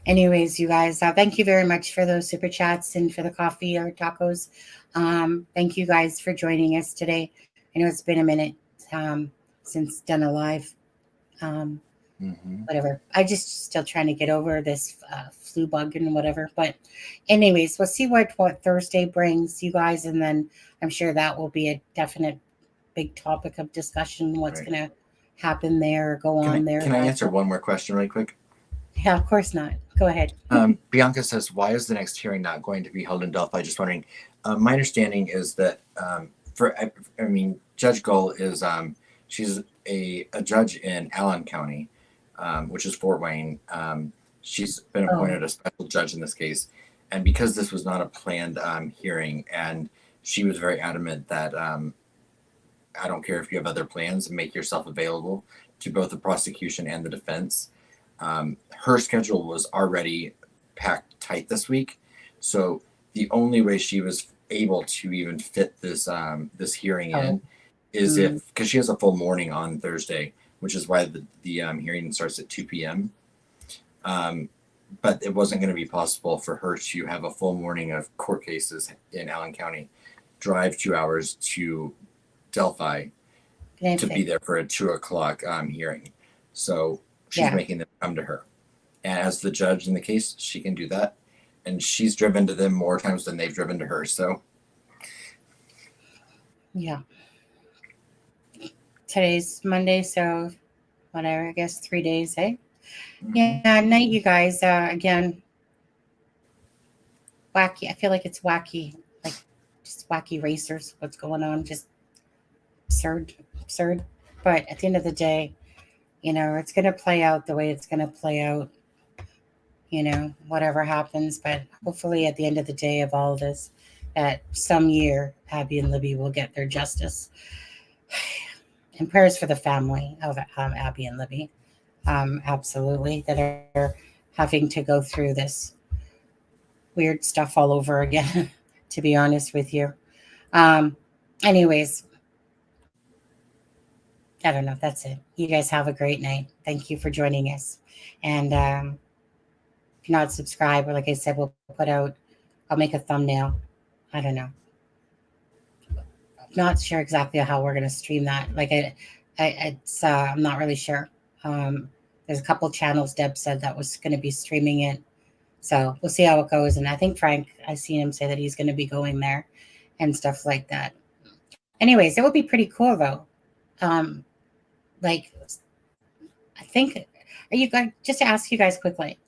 Anyways, you guys, thank you very much for those super chats and for the coffee or tacos. Thank you guys for joining us today. I know it's been a minute since done a live. Whatever. I just still trying to get over this flu bug and whatever. But anyways, we'll see what Thursday brings, you guys, and then I'm sure that will be a definite big topic of discussion. What's going to happen there or go on there? Can I answer one more question really quick? Yeah, of course not. Go ahead. Bianca says, why is the next hearing not going to be held in Delphi? Just wondering. My understanding is that Judge Gull is she's a judge in Allen County, which is Fort Wayne. She's been appointed a special judge in this case, and because this was not a planned hearing, and she was very adamant that I don't care if you have other plans, make yourself available to both the prosecution and the defense. Her schedule was already packed tight this week, so the only way she was able to even fit this hearing in is because she has a full morning on Thursday, which is why the hearing starts at 2 p.m. But it wasn't going to be possible for her to have a full morning of court cases in Allen County, drive 2 hours to Delphi to be there for a 2:00 hearing. So she's making them come to her. And as the judge in the case, she can do that. And she's driven to them more times than they've driven to her. So yeah. Today's Monday, so whatever, I guess 3 days, eh? Yeah, night, you guys. Again, wacky. I feel like it's wacky, like just wacky racers. What's going on? Just absurd. But at the end of the day, it's going to play out the way it's going to play out. Whatever happens. But hopefully, at the end of the day of all this, that some year Abby and Libby will get their justice. And prayers for the family of Abby and Libby. Absolutely, that are having to go through this weird stuff all over again, to be honest with you. Anyways, I don't know. That's it. You guys have a great night. Thank you for joining us. And if you're not subscribed, or like I said, I'll make a thumbnail. I don't know. I'm not sure exactly how we're going to stream that. Like I'm not really sure. There's a couple channels Deb said that was going to be streaming it. So we'll see how it goes. And I think Frank, I've seen him say that he's going to be going there and stuff like that. Anyways, it would be pretty cool though. Like, I think, are you guys, just to ask you guys quickly,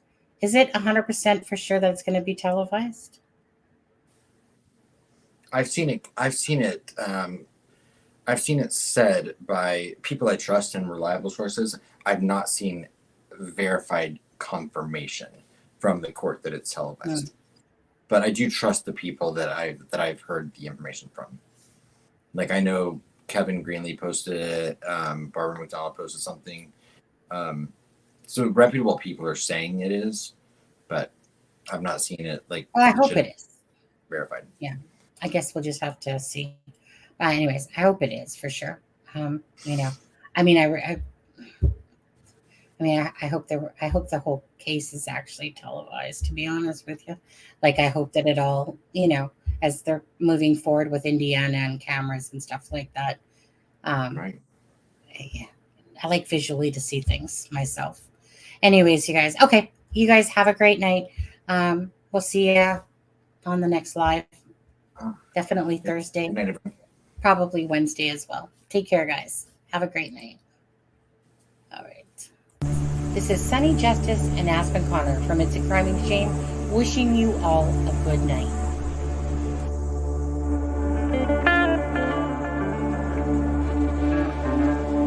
is it 100% for sure that it's going to be televised? I've seen it said by people I trust and reliable sources. I've not seen verified confirmation from the court that it's televised. But I do trust the people that I've heard the information from. Like, I know Kevin Greenlee posted it, Barbara McDonald posted something. So reputable people are saying it is, but I've not seen it like. Well, I hope it is verified. Yeah, I guess we'll just have to see. Anyways, I hope it is for sure. I hope the whole case is actually televised, to be honest with you. Like, I hope that it all, as they're moving forward with Indiana and cameras and stuff like that. Right. Yeah, I like visually to see things myself. Anyways, you guys, okay. You guys have a great night. We'll see you on the next live. Definitely Thursday. Good night, everyone. Probably Wednesday as well. Take care, guys. Have a great night. All right. This is Sunny Justice and Aspen Connor from It's a Crime and Shame, wishing you all a good night.